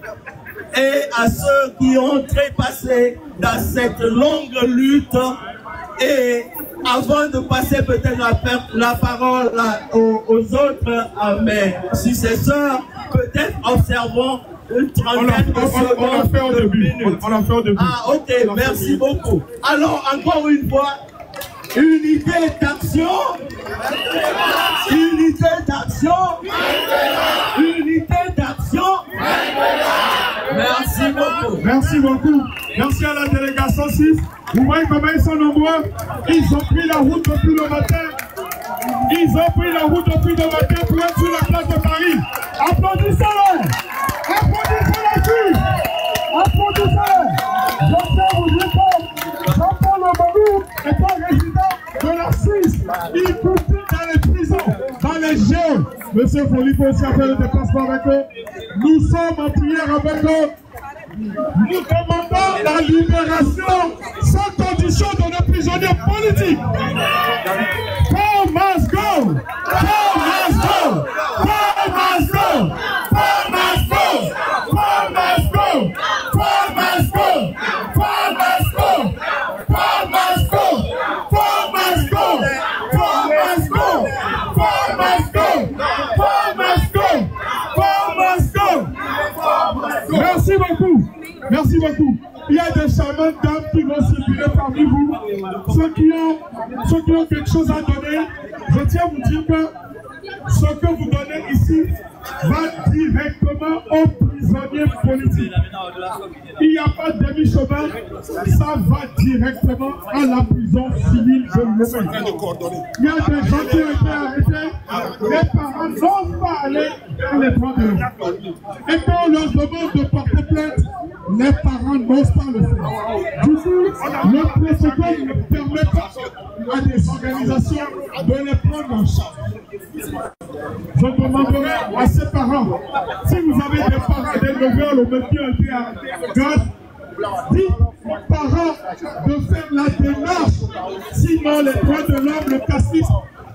et à ceux qui ont trépassé dans cette longue lutte. Et avant de passer peut-être la parole aux autres, à mes successeurs, peut-être observons une trentaine de secondes. On l'a fait au début. Ah, ok, merci beaucoup. Alors, encore une fois, unité d'action. Unité d'action. Unité d'action. Merci beaucoup. Merci beaucoup. Merci à la délégation 6. Vous voyez comment ils sont nombreux. Ils ont pris la route depuis le matin. Ils ont pris la route depuis le matin pour être sur la place de Paris. Applaudissez-les. Applaudissez-les. Applaudissez-les. J'entends vous dire que Jean-Paul Omarou est résident de la Suisse. Il continue dans les prisons, dans les géos. Monsieur Folipo aussi a fait le déplacement avec eux. Nous sommes en prière avec eux. Nous demandons la libération sans condition de nos prisonniers politiques. Paul must go! Paul must go! Paul must go! Paul must go! Paul must go! Paul must go! Paul must go! Paul must go! Paul must go! Paul must go! Paul must go! Paul must go! Paul must go! Merci beaucoup. Merci beaucoup. Il y a des charmantes dames qui vont circuler parmi vous. Ceux qui ont quelque chose à donner, je tiens à vous dire que ce que vous donnez ici va directement aux prisonniers politiques. Il n'y a pas de demi-chemin, ça va directement à la prison civile, je le sais. Il y a des gens qui ont été arrêtés, les parents n'osent pas aller dans les droits de l'homme. Et quand on leur demande de porter plainte, les parents n'osent pas le faire. Du coup, le protocole ne permet pas à des organisations de les prendre en charge. Je demanderai à ces parents, si vous avez des parents, des leveurs, le monsieur a été arrêté, dites aux parents de faire la démarche, sinon les droits de l'homme, le cassis,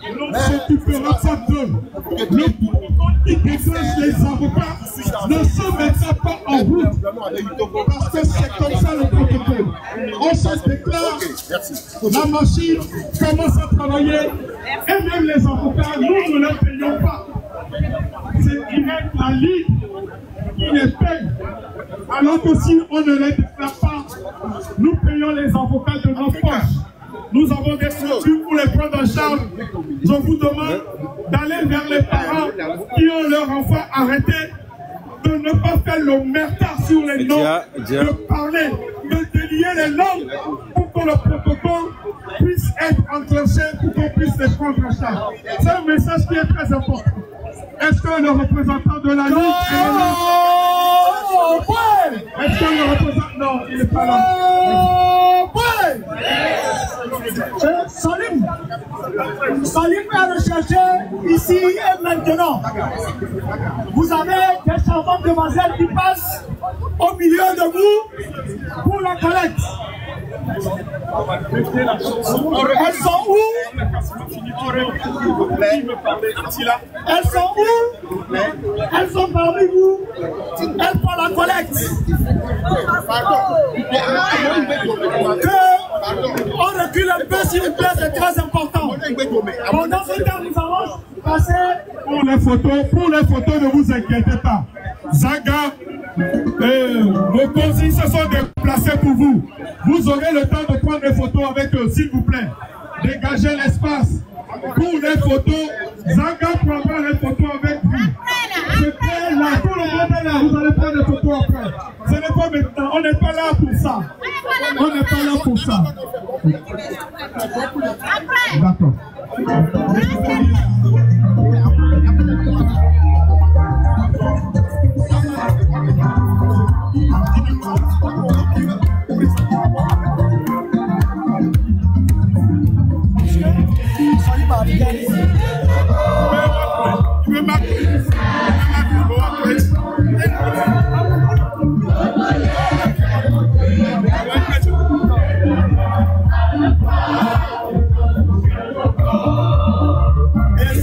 ne s'occupera pas d'eux. Le protocole qui dégage les avocats ne se mettra pas en route, parce que c'est comme ça le protocole. On se déclare, la machine commence à travailler, et même les avocats, nous ne les payons pas. C'est direct la ligne qui les paye. Alors que si on ne les déclare pas, nous payons les avocats de nos poches. Nous avons des structures pour les prendre en charge. Je vous demande d'aller vers les parents qui ont leur enfant arrêté, de ne pas faire le mercard sur les noms, de parler, de délier les langues pour que le protocole puisse être enclenché, pour qu'on puisse les prendre en charge. C'est un message qui est très important. Est-ce que le représentant de la Ligue est là? Est-ce que le représentant... Non, il n'est pas là. Salim va rechercher ici et maintenant. Vous avez des charmantes demoiselles qui passent au milieu de vous pour la collecte. Elles sont où? Elles sont où? Elles sont parmi vous. Elles font la collecte. On recule un peu s'il vous plaît, c'est très important. Pendant ce temps, nous allons passer pour les photos, ne vous inquiétez pas. Zaga, vos consignes se sont déplacées pour vous. Vous aurez le temps de prendre des photos avec eux, s'il vous plaît. Dégagez l'espace. Pour les photos, Zaga prendra les photos avec vous. C'est prêt là, tout le monde est là, vous allez prendre des photos après. Ce n'est pas maintenant, on n'est pas là pour ça. On n'est pas là pour ça. D'accord. Bien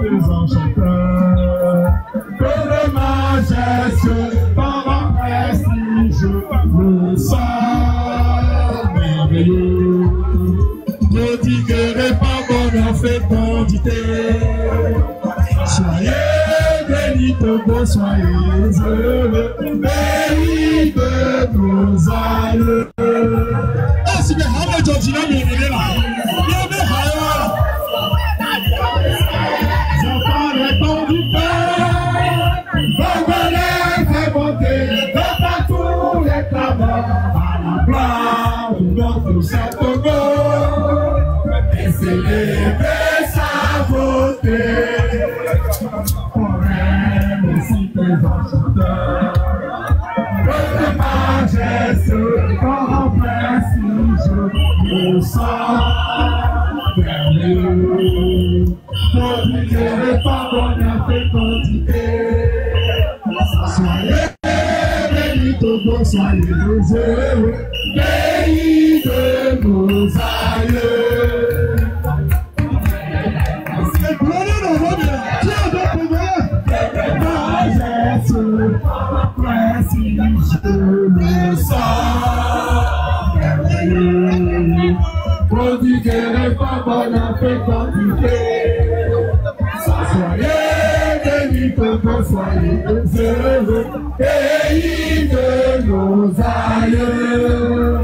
Les enchanteurs de majesté, par un prestige, le sang merveilleux. Ne diguerez pas bonheur, fécondité. Soyez bénis, Togo, soyez heureux, bénis de nos aïeux. Ah, si bien, Hamad Georgina, mais il est là. J'entends les temps du père, Congolais, fait monter de partout les clameurs à la gloire de notre Saint-Togo. Et célébrer sa beauté. Les enchanteurs de majesté, par un prestige, le sang merveilleux. Ne diguerez pas bonheur, fécondité. Soyez bénis, Togo, soyez heureux, pays de nos aïeux. C'est gloire dans vos vies. Prestige le sang merveilleux. Prodiguerez pas bonheur, fécondité. Soyez bénis, Togo, soyez heureux, pays de nos aïeux.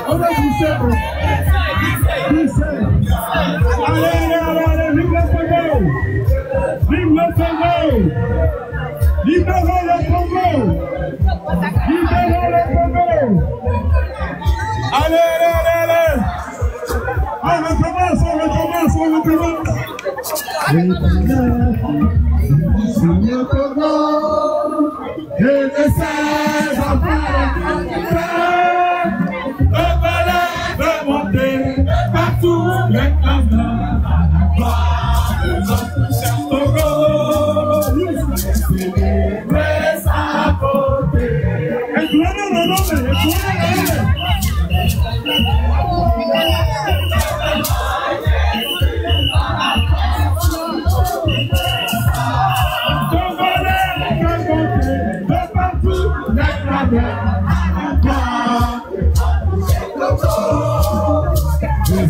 On va pousser. Allez, vive le Congo! Vive le Congo! Libérez le Congo! Libérez le Congo! Allez! On recommence! Seigneur Congo, et de ses enfants, le balai de monter partout les classes.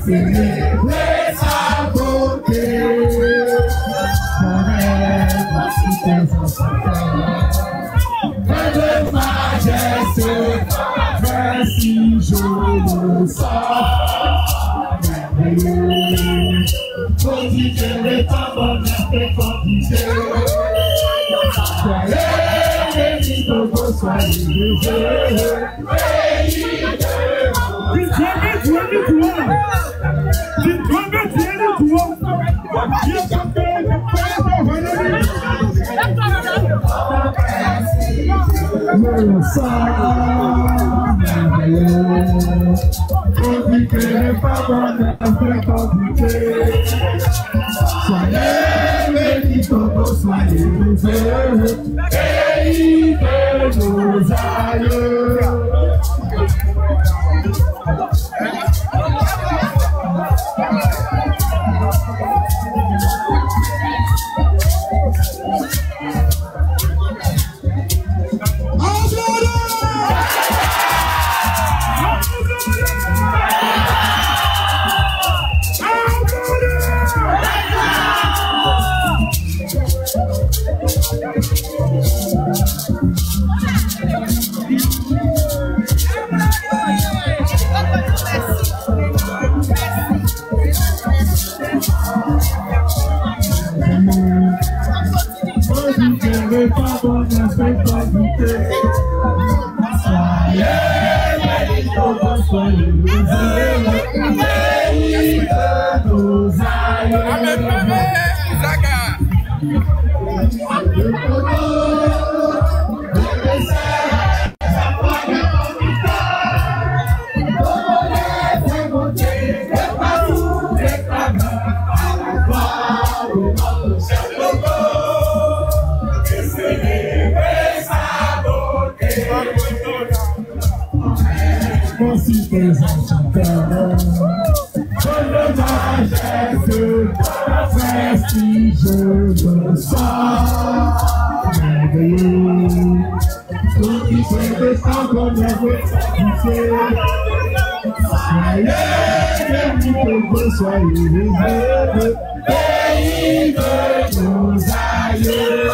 Célébrer sa beauté, de majesté, prestige le sang merveilleux. Prodiguerez pas bonheur, fécondité. Soyez bénis, Togo, soyez heureux, pays de le sang merveilleux. Prodiguerez pas bonheur, fécondité. Soyez bénis, Togo, soyez heureux, pays de nos aïeux. les enchanteurs. Comme le majeste, prestige, je sens merveilleux. Tout qui se descend comme la voix, soyez bénis, Togo, soyez heureux, pays de nos aïeux.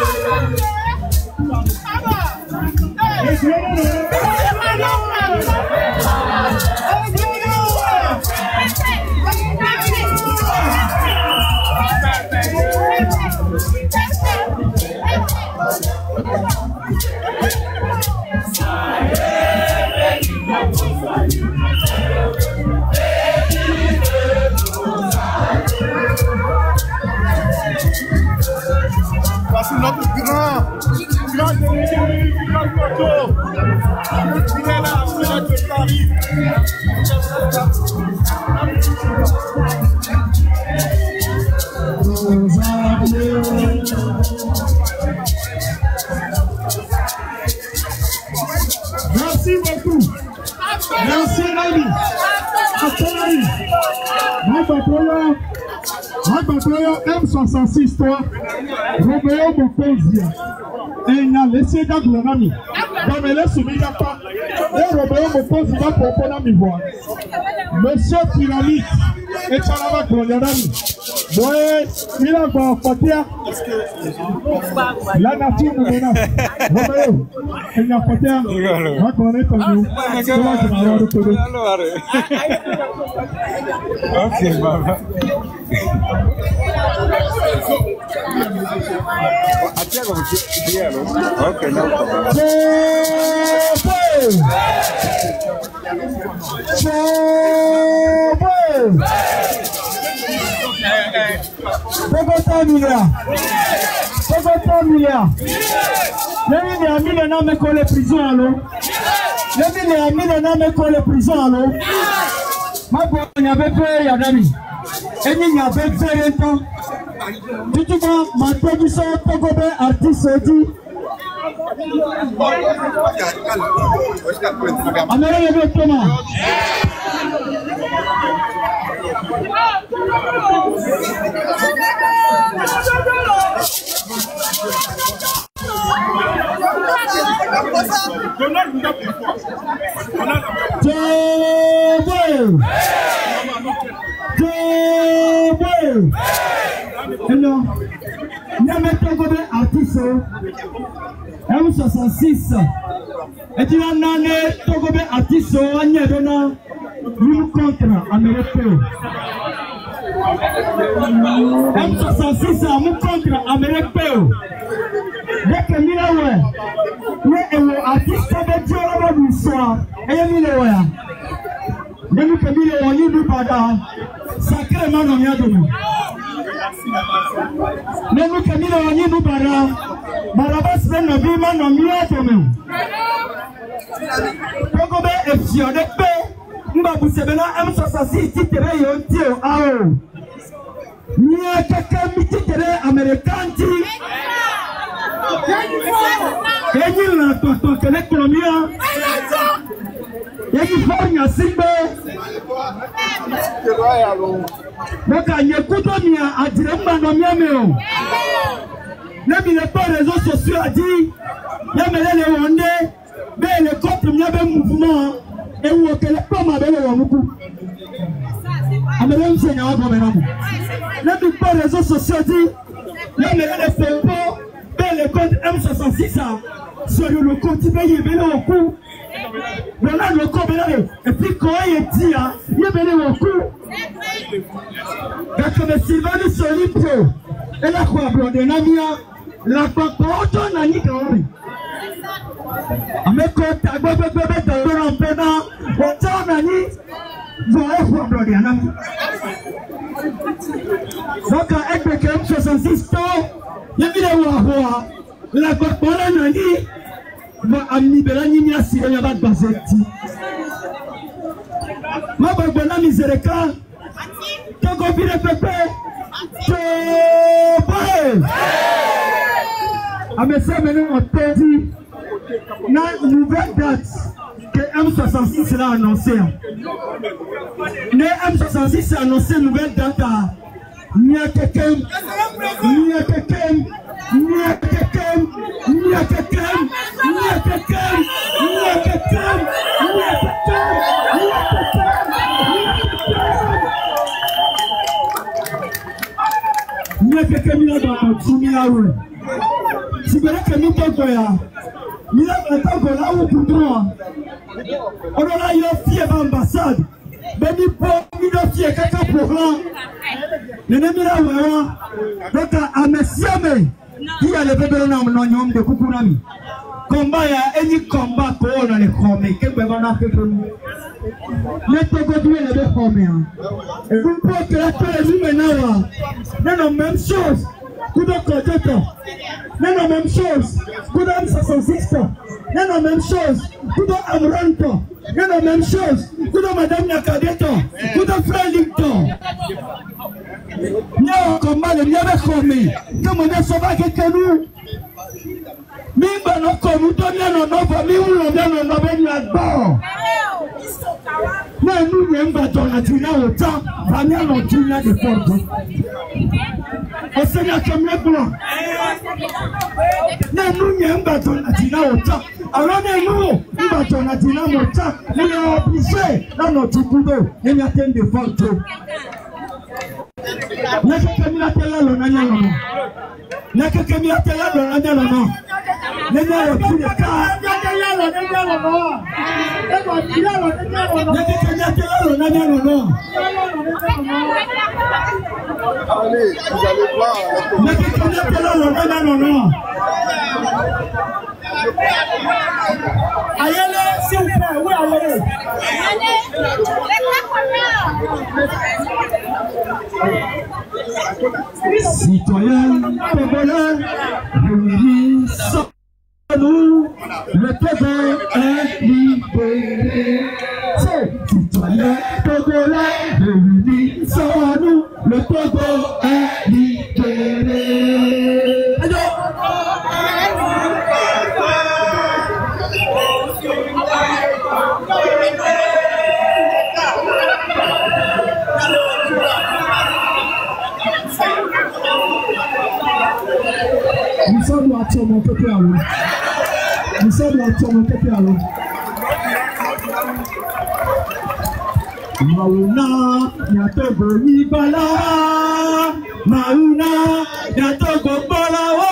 Voici notre grand délégué, grand photo. Il est là, c'est notre Paris. Merci beaucoup. Merci Nami. Attendez. Magbatoyo M66 toi. Robéo Mokonzia. Et il a laissé d'Aglonami. Dans les laisses pas. Et Robéo Mokonzia pour qu'on mi voix. Monsieur Pyramide et Chalaba Glonami. Ouais, il a bon Fatia. La nature nous menace. Robéo, il y a Fatia. Va connaître ton nous. Ok, baba. Ok, no M66 et tu as nané Togobe Artiso Agnedona nous contre Amérique. M66 a nous contre Amérique. Dès que Milawe, nous artiste de Dieu là du soir et Milawe. Nous que Milawe ni du pada sacrément non y a de nous. Nous que Milawe ni du pada Marabas ben Nabima non y a de nous. Togobe FCO de paix, Mbabu Sebena M66 titre Yontio Ao. Nia kaka titre américain ti. Yenyi na toto kele kolomia. Yenyi fornya simbe. Boka nyekuto mia adiremba no miameo. Nemi le pas réseaux sociaux a dit yamele le wonde be le couple miabe mouvement et où que le pas mabele womuku. Amele msenya wa gomenamu. Nemi pas réseaux sociaux dit yamele le fepo le code M66 sur le compte payé au coup. Voilà le code et puis quand il dit il est venu au coup. Comme Sylvain Solipro et la croix de Namia, la porte Nani Kaori. Avec ta bébé de l'empena, autant Nani, voilà quoi de Nami. Donc avec M66 il y a la corporelle Nani va amener Nini à Syrie à Bazetti. Ma bonne miséricorde, ton copine Pépé, à mes frères, maintenant on te dit, une nouvelle date que M66 l'a annoncé. Mais M66 a annoncé une nouvelle date à Niakekem. Combat ya any combat ko na le come ke be bana pe pe le to go du le be come hein et vous pouvez que la télé nous maintenant non même chose coup de côté non même chose coup de 66 non même chose coup de Amranto non même chose coup de madame Nakadeto coup de frère Licton non combat le bien be come comme on a sauvé que nous Mimba no komu to ni no no fa mi ulo ni no no be ni agbo. Na nu ni mba to na tina ota, fa ni no tina de forto. O se na kemle blo. Na nu ni mba to na tina ota, ara na nu mba to na tina ota, ni o bise na no tukudo, ni aten de forto. Na kemla tela lo na nyalo no. Na kemla tela lo na nyalo no. Allez, vous allez voir. Allez, s'il vous plaît, oui, allez. Citoyens, congolais, réunissons. Nous, le Togo est libéré. C'est citoyens togolais, réunissons-nous, le Togo est libéré. Nous sommes à mon peuple à l'eau. Nous sommes à mon peuple à l'eau. Mauna, Yatogo Nibala. Mauna, Yatogo Balawa.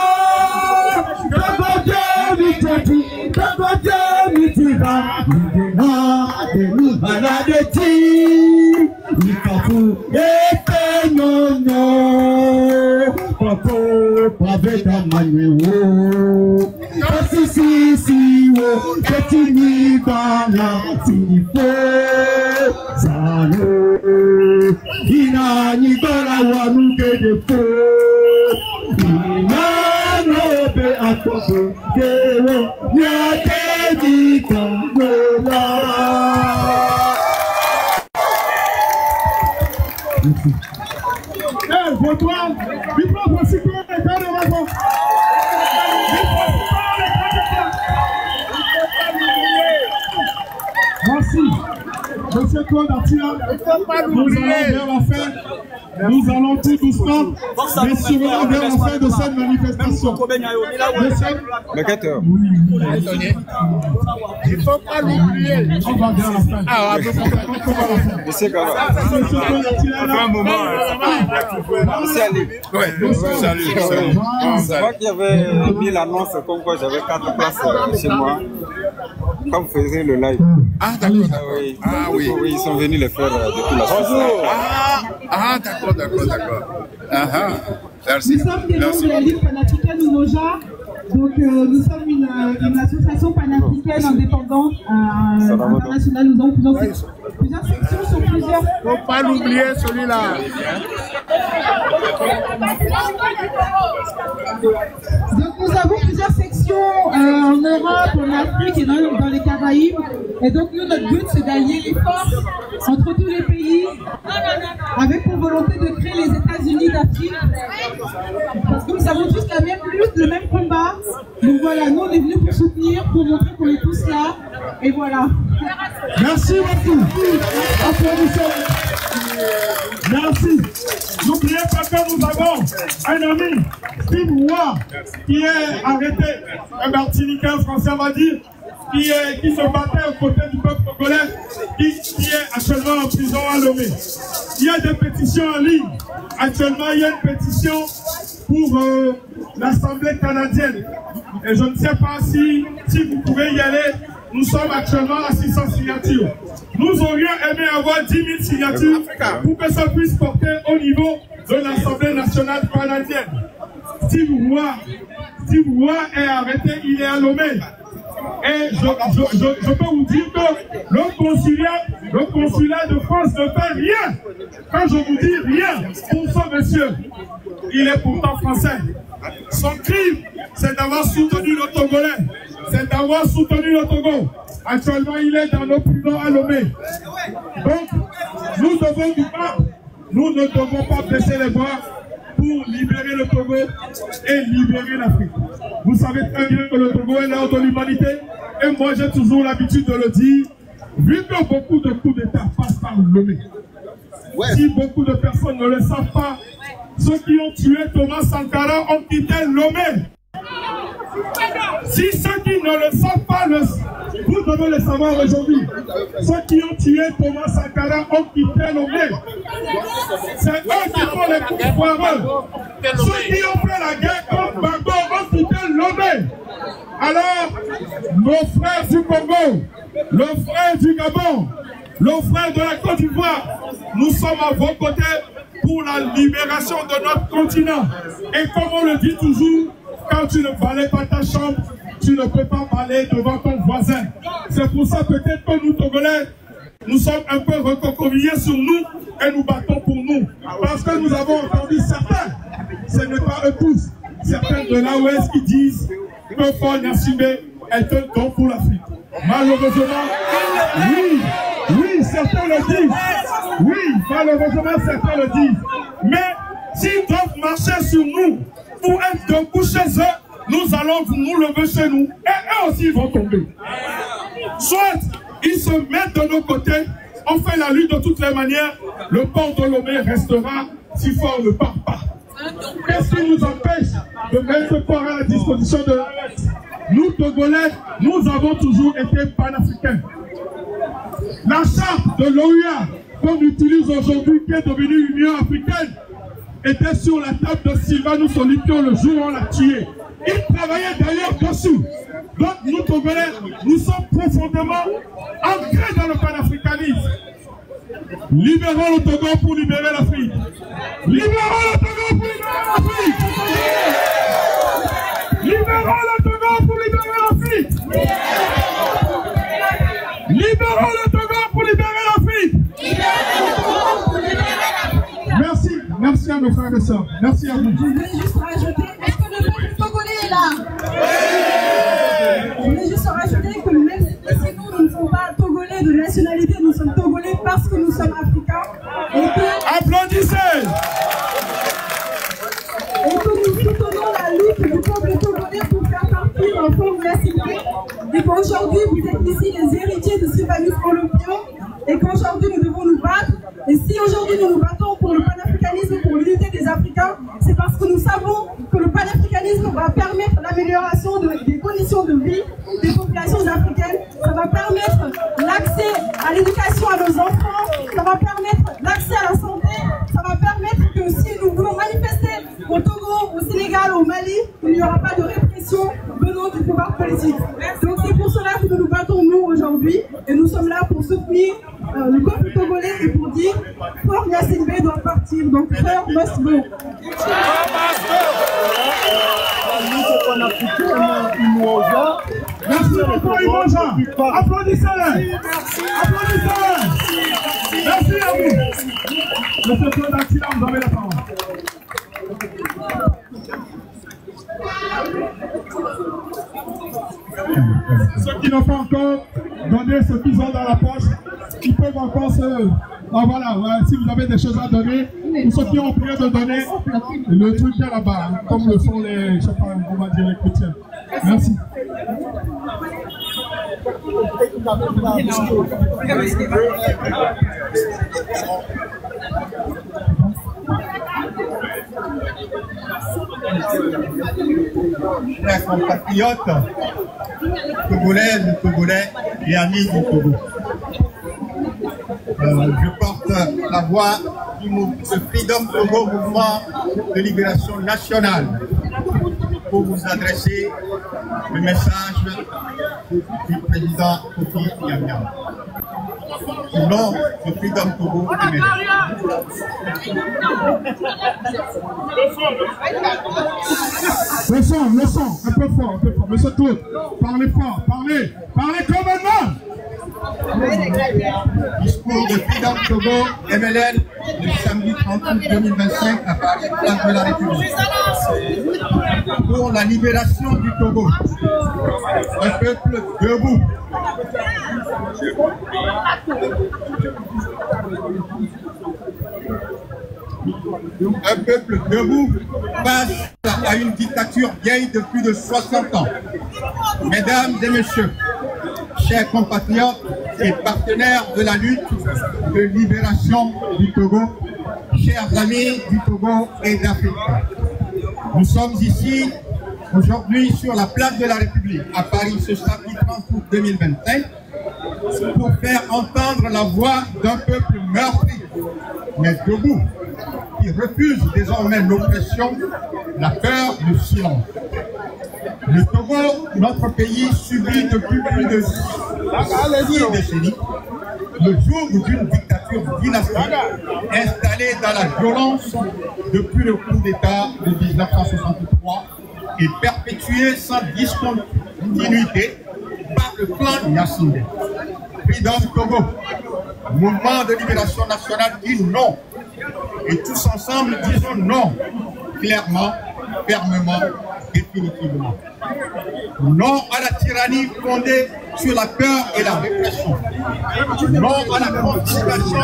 Togo Demitati, Togo Demitiba. Nidena, Denubala de Ti. Nikafu, Etenyono. Papa, Paveta Manuo. Si, petit Nibala, Tinifo, Zano, Ina Nibala, Wanuke de Fo, Ina Nobe Akoko, Kero, Nyakedi Kongola. Eh, Vautois, il faut aussi que les gars de Vautois. Merci. Monsieur Claude Attila, nous allons tout doucement, mais sûrement vers la fin de cette manifestation. Il ne faut pas l'oublier. On va vers la fin. Monsieur Claude un moment. Salut. Je crois qu'il y avait mis l'annonce comme quoi j'avais 4 places chez moi. Quand vous faisiez le live. Ah, d'accord. Oui, ils sont venus les faire depuis la Suisse. D'accord. Merci. Nous sommes des membres de la Ligue panafricaine Umoja. Donc, nous sommes une association panafricaine indépendante internationale. Nous avons plusieurs sections sur plusieurs. Il ne faut pas l'oublier, celui-là. Donc, nous avons plusieurs sections en Europe, en Afrique et dans les Caraïbes. Et donc, nous, notre but, c'est d'allier les forces entre tous les pays avec pour volonté de créer les États-Unis d'Afrique. Parce que nous avons tous la même lutte, le même combat. Donc voilà, nous, on est venus pour soutenir, pour montrer qu'on est tous là. Et voilà. Merci beaucoup. Applaudissons. Merci. N'oubliez pas que nous avons un ami, Steve Roy, qui est arrêté, un Martiniquais français, on va dire, qui se battait aux côtés du peuple congolais, qui est actuellement en prison à Lomé. Il y a des pétitions en ligne. Actuellement, il y a une pétition pour l'Assemblée canadienne. Et je ne sais pas si vous pouvez y aller. Nous sommes actuellement à 600 signatures. Nous aurions aimé avoir 10 000 signatures pour que ça puisse porter au niveau de l'Assemblée nationale canadienne. Steve Roy est arrêté, il est à Lomé. Et je peux vous dire que le consulat de France ne fait rien. Quand je vous dis rien pour ce monsieur, il est pourtant français. Son crime, c'est d'avoir soutenu le Togolais. C'est d'avoir soutenu le Togo. Actuellement, il est dans nos prisons à Lomé. Donc, nous devons nous battre. Nous ne devons pas baisser les bras pour libérer le Togo et libérer l'Afrique. Vous savez très bien que le Togo est l'heure de l'humanité. Et moi, j'ai toujours l'habitude de le dire. Vu que beaucoup de coups d'État passent par Lomé, si beaucoup de personnes ne le savent pas, ceux qui ont tué Thomas Sankara ont quitté Lomé. Si ceux qui ne le savent pas, vous devez le savoir aujourd'hui. Ceux qui ont tué Thomas Sankara ont quitté Lomé. C'est eux qui font les pourvoireurs. Ceux qui ont fait la guerre contre Bagbo ont quitté Lomé. Alors, nos frères du Congo, nos frères du Gabon, nos frères de la Côte d'Ivoire, nous sommes à vos côtés pour la libération de notre continent. Et comme on le dit toujours, quand tu ne balais pas ta chambre, tu ne peux pas balayer devant ton voisin. C'est pour ça peut-être que nous, Togolais, nous sommes un peu recroquevillés sur nous et nous battons pour nous. Parce que nous avons entendu certains, ce n'est pas eux tous, certains de l'AOS qui disent que Faure Gnassingbé est un don pour l'Afrique. Malheureusement, oui, certains le disent. Oui, malheureusement, certains le disent. Mais s'ils doivent marcher sur nous pour être debout chez eux, nous allons nous lever chez nous et eux aussi vont tomber. Soit ils se mettent de nos côtés, on fait la lutte de toutes les manières, le port de Lomé restera si fort ne part pas. Qu'est-ce qui nous empêche de mettre ce port à la disposition de l'AOS? Nous, Togolais, nous avons toujours été panafricains. La charte de l'OUA qu'on utilise aujourd'hui, qui est devenue Union africaine, était sur la table de Sylvanus Olympio le jour où on l'a tué. Il travaillait d'ailleurs dessus. Donc nous, Togolais, nous sommes profondément ancrés dans le panafricanisme. Libérons le Togo pour libérer l'Afrique. Libérons le Togo pour libérer l'Afrique. Libérons le Togo pour libérer l'Afrique. Libérons le Togo pour libérer l'Afrique. Merci, merci à nos frères et sœurs. Merci à vous. Je voulais juste rajouter, est-ce que le peuple togolais est là? Je voulais juste rajouter que même si nous ne sommes pas togolais de nationalité, nous sommes togolais parce que nous sommes africains. Et que... Applaudissez! Et que nous soutenons la lutte du peuple togolais pour faire partie d'un Faure Gnassingbé. Et qu'aujourd'hui, vous êtes ici les héritiers de Sylvanus Olympio. Et qu'aujourd'hui, nous devons nous battre. Et si aujourd'hui, nous nous battons pour le panafricanisme, pour l'unité des Africains, c'est parce que nous savons que le panafricanisme va permettre l'amélioration des conditions de vie des populations africaines. Ça va permettre l'accès à l'éducation à nos enfants. Ça va permettre l'accès à la santé. Ça va permettre que si nous voulons manifester au Togo, au Sénégal, au Mali, il n'y aura pas de répression venant du pouvoir politique. Donc c'est pour cela que nous nous battons nous aujourd'hui. Et nous sommes là pour soutenir le peuple togolais et pour dire Faure Gnassingbé doit partir. Donc Faure must go. Merci beaucoup, Imoja. Applaudissez-les. Applaudissez-les. Merci à vous. Monsieur Claude Attila, vous avez la parole. Ceux qui n'ont pas encore donné ce qu'ils ont dans la poche, ils peuvent encore se... Ah, voilà, si vous avez des choses à donner, pour ceux qui ont prié de donner, le truc est là-bas, comme le font les, je sais pas, on va dire les chrétiens. Merci. Chers compatriotes, Togolaises, Togolais et amis du Togo. Je porte la voix du Freedom Togo, mouvement de libération nationale, pour vous adresser le message du président Kofi Yamyam. Au nom de Freedom Togo et le son, un peu fort, Monsieur Claude, parlez fort, parlez comme un homme. Discours de Freedom Togo, MLN, le samedi 30 août 2025 à Paris, place de la République. Pour la libération du Togo, un peuple debout. Un peuple debout face à une dictature vieille de plus de 60 ans. Mesdames et messieurs, chers compatriotes et partenaires de la lutte de libération du Togo, chers amis du Togo et d'Afrique, nous sommes ici aujourd'hui sur la place de la République à Paris ce samedi 30 août 2025 pour faire entendre la voix d'un peuple meurtri, mais debout, qui refuse désormais l'oppression, la peur, le silence. Le Togo, notre pays, subit depuis plus de 6 décennies le joug d'une dictature dynastique installée dans la violence depuis le coup d'État de 1963 et perpétuée sans discontinuité par le clan Yassindé. Freedom Togo, mouvement de libération nationale, dit non. Et tous ensemble disons non, clairement, fermement, définitivement. Non à la tyrannie fondée sur la peur et la répression. Non à la confiscation.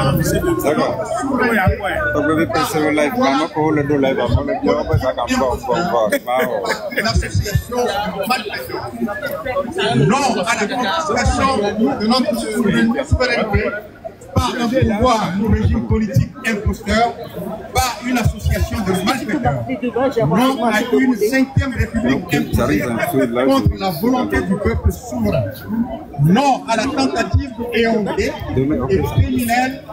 L'association non à la confiscation de notre souveraineté par un pouvoir ou régime politique imposteur, par une association de malfaiteurs, non à une 5e république imposée contre la volonté du peuple souverain, non à la tentative éhontée et criminelle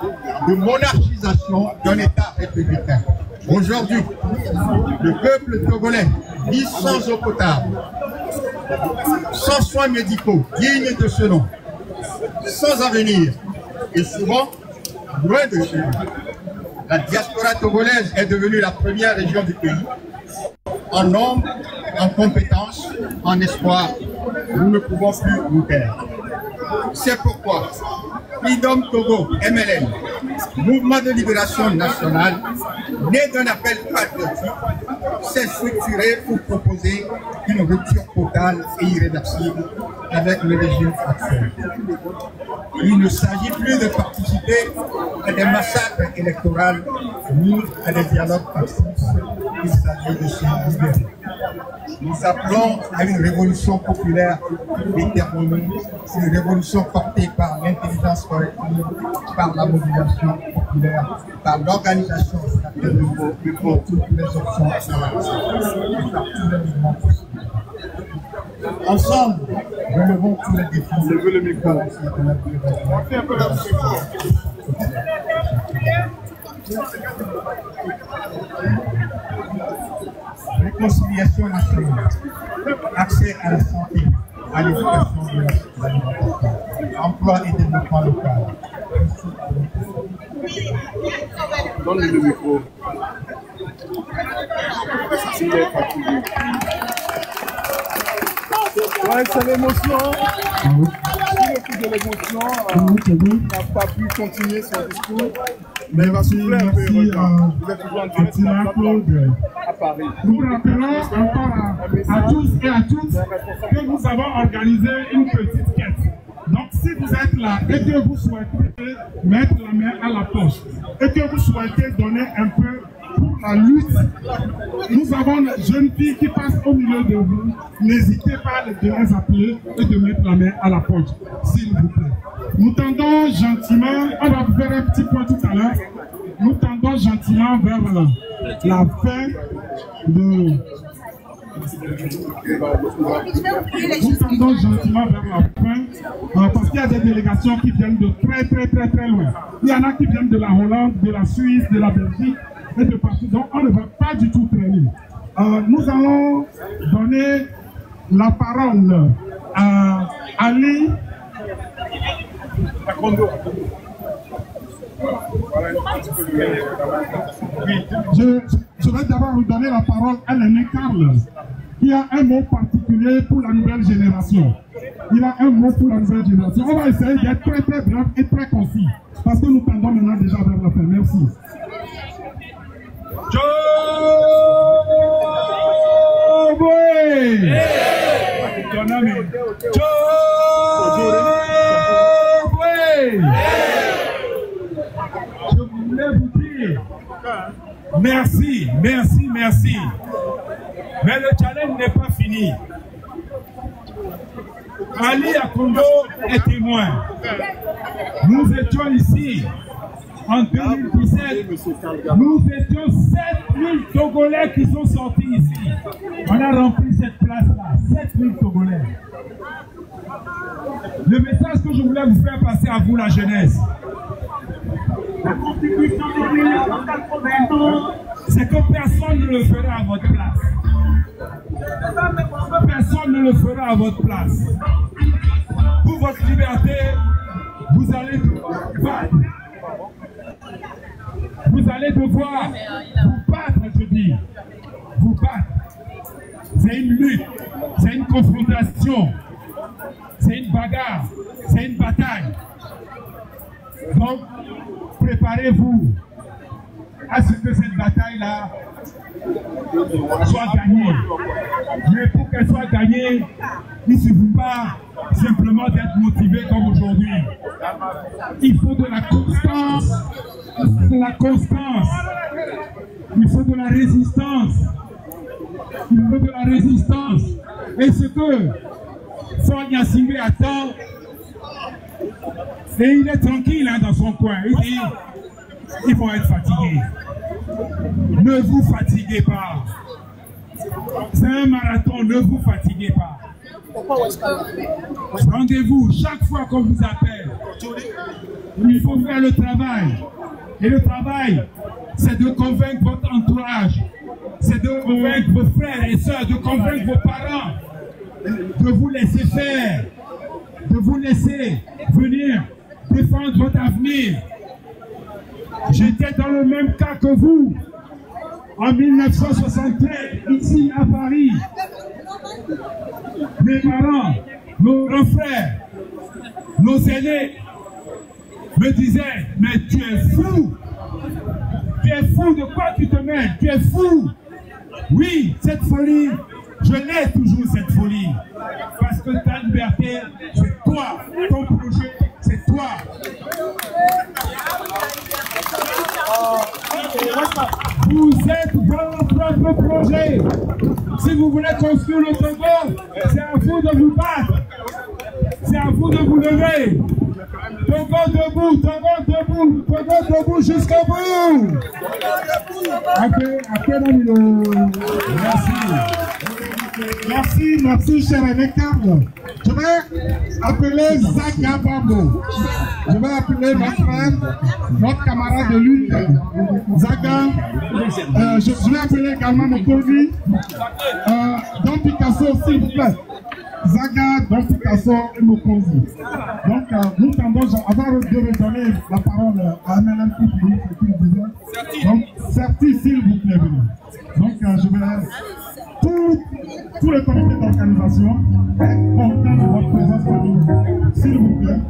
de monarchisation d'un État républicain. Aujourd'hui, le peuple togolais vit sans eau potable, sans soins médicaux dignes de ce nom, sans avenir, et souvent loin de chez nous. La diaspora togolaise est devenue la première région du pays, en nombre, en compétences, en espoir. Nous ne pouvons plus nous taire. C'est pourquoi Freedom Togo, MLN, mouvement de libération nationale, né d'un appel patriotique, s'est structuré pour proposer une rupture totale et irréversible avec le régime actuel. Il ne s'agit plus de participer à des massacres électoraux ni à des dialogues passifs. Il s'agit de se libérer. Nous appelons à une révolution populaire déterminée, une révolution portée par l'intelligence collective, par la mobilisation populaire, par l'organisation de toutes les options et par tous les mouvements possibles. Ensemble, relevons tous les défis. Levez le micro. Réconciliation nationale, accès à la santé, à l'éducation de l'alimentation, emploi et développement local. Donne-lui le micro. S'il est fatigué. Ouais, c'est l'émotion. Si le coup de l'émotion n'a pas pu continuer son discours, mais il va souffler un peu. Vous êtes toujours en direct à Paris. Nous rappelons encore à tous et à toutes que nous avons organisé une petite quête. Donc si vous êtes là et que vous souhaitez mettre la main à la poche et que vous souhaitez donner un peu pour la lutte. Nous avons les jeunes filles qui passent au milieu de vous. N'hésitez pas de les appeler et de mettre la main à la poche, s'il vous plaît. Nous tendons gentiment, on va faire un petit point tout à l'heure, nous tendons gentiment vers la fin de... Nous tendons gentiment vers la fin, parce qu'il y a des délégations qui viennent de très loin. Il y en a qui viennent de la Hollande, de la Suisse, de la Belgique et de partout. Donc on ne va pas du tout traîner. Nous allons donner la parole à Ali. Je vais d'abord vous donner la parole à l'aîné Carl, qui a un mot particulier pour la nouvelle génération. Il a un mot pour la nouvelle génération. On va essayer d'être très bref et très concis, parce que nous tendons maintenant déjà vers la fin. Merci. Je voulais vous dire merci. Mais le challenge n'est pas fini. Ali Akondo est témoin. Nous étions ici en 2017. Nous étions 7000 Togolais qui sont sortis ici. On a rempli cette place-là. 7000 Togolais. Le message que je voulais vous faire passer à vous, la jeunesse, c'est que personne ne le fera à votre place. Personne ne le fera à votre place. Pour votre liberté, vous allez devoir battre. Vous allez devoir vous battre, je dis. Vous battre. C'est une lutte, c'est une confrontation, c'est une bagarre, c'est une bataille. Donc, préparez-vous à ce que cette bataille-là soit gagnée. Mais pour qu'elle soit gagnée, il ne suffit pas simplement d'être motivé comme aujourd'hui. Il faut de la constance, il faut de la résistance. Il faut de la résistance. Et ce que Faure Gnassingbé attend, et il est tranquille dans son coin. Il dit, ils vont être fatigués. Ne vous fatiguez pas. C'est un marathon, ne vous fatiguez pas. Rendez-vous chaque fois qu'on vous appelle. Il faut faire le travail. Et le travail, c'est de convaincre votre entourage. C'est de convaincre vos frères et sœurs, de convaincre vos parents, de vous laisser faire, de vous laisser venir défendre votre avenir. J'étais dans le même cas que vous, en 1963, ici à Paris. Mes parents, nos grands frères, nos aînés me disaient, mais tu es fou. Tu es fou, de quoi tu te mets? Tu es fou. Oui, cette folie, je l'ai toujours cette folie. Parce que ta liberté, c'est toi. Ton projet, c'est toi. Vous êtes votre propre projet. Si vous voulez construire le Togo, c'est à vous de vous battre. C'est à vous de vous lever. Togo debout, Togo debout, Togo debout jusqu'au bout. Merci, cher Aîné Carl. Je vais appeler Zaga Babo. Je vais appeler notre camarade de lutte, Zaga. Je vais appeler également Mokovi. Don Picasso, s'il vous plaît. Zaga, Don Picasso et Mokovi. Donc, nous tendons, avant de redonner la parole à MLM Pipi, donc, Certi, s'il vous plaît. Donc, je vais... Tout le comité d'organisation est content de votre présence parmi nous. S'il vous plaît.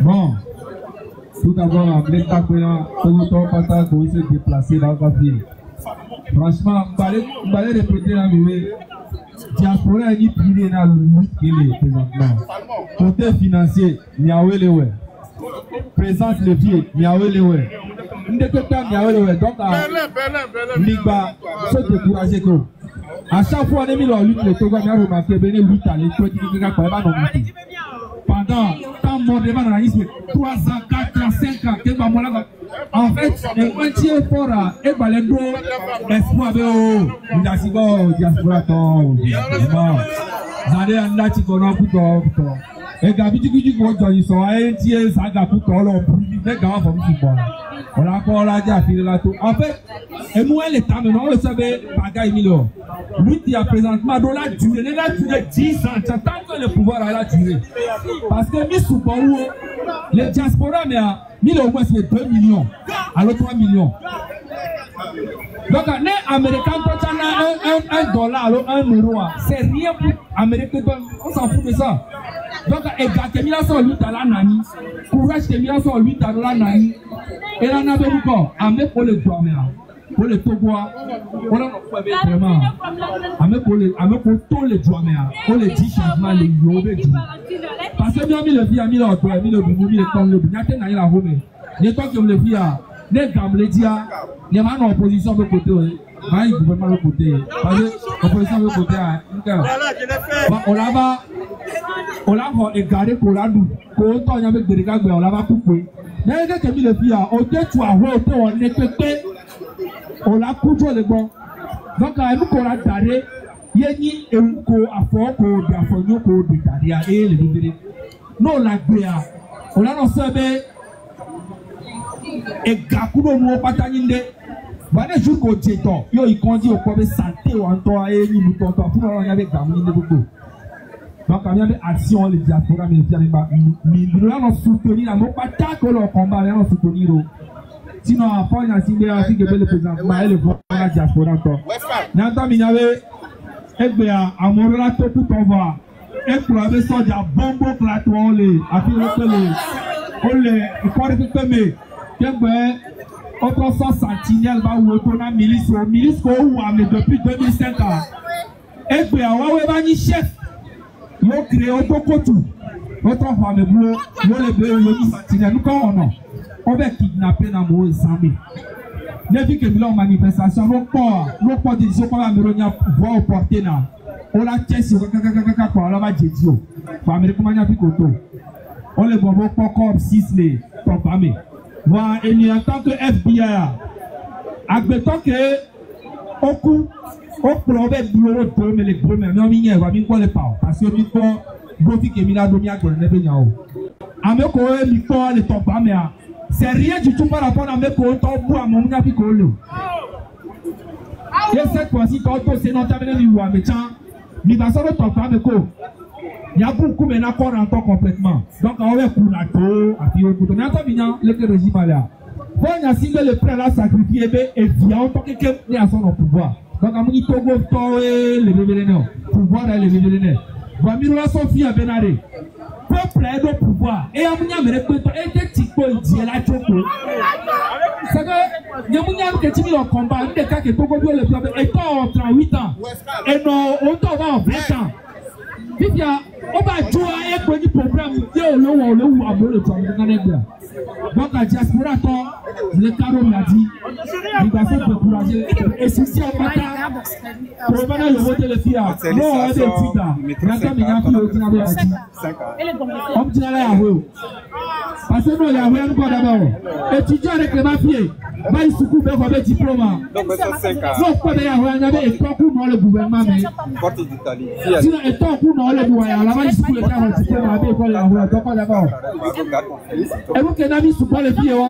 Bon, tout d'abord, l'État payant, tout le temps, pas qu'on se déplacer dans la ville. Franchement, on va répéter la vie. Diaspora est privé dans le monde qui est présentement. Côté financier, il y a où les ouais. Présence les pieds, il y a où les ouais. Il y a où les ouais. Donc, Ligba, se décourager que. À chaque fois, on a mis leur lutte, les Togo, on a remarqué, ben les luttes à l'étoile, qui ne pas monter. Pendant tant de temps, on a dit 3 ans, 4 ans, 5 ans, en fait, un tiers fort à Ebalendo, espoir de diaspora, Zade anda ti kono puto. E gabi ti kuji ko jo so ai ti e saga puto lo pri me ga fo mi bo. Ola ko la ja fi la to. En fait, et moi l'état maintenant on le savait bagaille milo. Lui qui a présentement dans la durée 10 ans tant que le pouvoir a la durée. Parce que mi soupo les diaspora mais milo au moins c'est 2 millions. Alors 3 millions. Donc, les Américains, $1, alors €1, c'est rien pour les Américains, on s'en fout de ça. Donc, il y a 8 à la nani, courage, il y a 8 à la nani, et là, on a encore, avec pour les Douaméa, pour les Togois, on a vraiment, avec pour tous les Douaméa, pour les 10 changements, les Yobé. Parce que nous avons mis le vie à 1000 euros, 1000 euros, 1000 euros, 1000 euros, 1000 euros, les temps que le vie à les Gamledia, les gens en opposition de côté, les gouvernements de côté, parce que l'opposition de côté, on l'a égaré pour la nous, pour autant il y avait des regards, on l'a coupé. Mais il y a mis le vie à, au deux, tu as voté, on est pété, on l'a coupé les bons. Donc, à nous qu'on a daré, il y a ni un co à fond, qu'on a fait, qu'on a daré, et les libérés. Non, la guerre, on a lancé, et gakudo mo patanyinde bana jour ko jeto yo ikondi o ko be santé o anto aye ni mu tonto pour on y avait gaminde beaucoup donc il y avait action les diaspora mais nous allons soutenir la mo pata ko le combat allons soutenir sinon après on a signé ainsi que le président Maël le la diaspora to n'entend il y avait ebea amorola to tout on va et pour avoir ça dia bombo plateau les affaire on les il faut récupérer autre sentinelle va où on a milice mais depuis 2005 et puis on ni chef yo créé beaucoup tout notre femme bleu yo le bleu sentinelle nous quand on va kidnapper dans mon Zambie ne vu que nous manifestation non pas décision pas améronia voix au porter là on la teste on la va dédio pour américain mania picoto on les bonbons pas comme 6 les programmés Voilà, et en tant que FBI, admettons que au coup, on provait bureau de mais les gros mais on n'y va bien quoi les pas parce que mi ko bofi que mi la domia que ne be nyao. Ameko mi ko le top mais c'est rien du tout par rapport à Ameko to bu a mon nya fi ko le. Et cette fois-ci to c'est non terminé lui wa mais tiens, mi va ça le top Ameko. Il y a beaucoup maintenant qu'on entend complètement. Donc on va pour la to a puis au bout mais attends bien le régime là. Bon il y a signé le prêt là sacrifié et vient en tant que quelqu'un à son pouvoir. Donc, à mon Togo, le révélénaire, pouvoir et le révélénaire. Bon, Mirola Sophie à Benaré. Peuple est au pouvoir. Et à mon yamé, et des types de la Choco. C'est que, Yamounia, que tu mis en combat, des cas que Togo doit le faire, et toi, en 38 ans. Et non, on t'en va en 20 ans. Puis, il y a, on va jouer avec un programme, il y a le à le temps, donc, à diaspora, le carreau m'a dit, il va faire encourager. Et si c'est un matin, pour le vote le FIA, non, on a des petits là. Maintenant, il y a un peu de dit. On dit à la rue. Parce que nous, il y a un peu d'abord. Étudiant avec les mafieux, va y soucouper comme un diplôme. Donc, c'est 5 ans. Non, pas d'ailleurs, il y avait un temps pour le gouvernement. Porte d'Italie. Sinon, un temps pour le gouvernement. Là-bas, il soucoupe le temps, il y avait l'école là-bas. Donc, d'abord. Et vous, que Nami soucoupe les filles.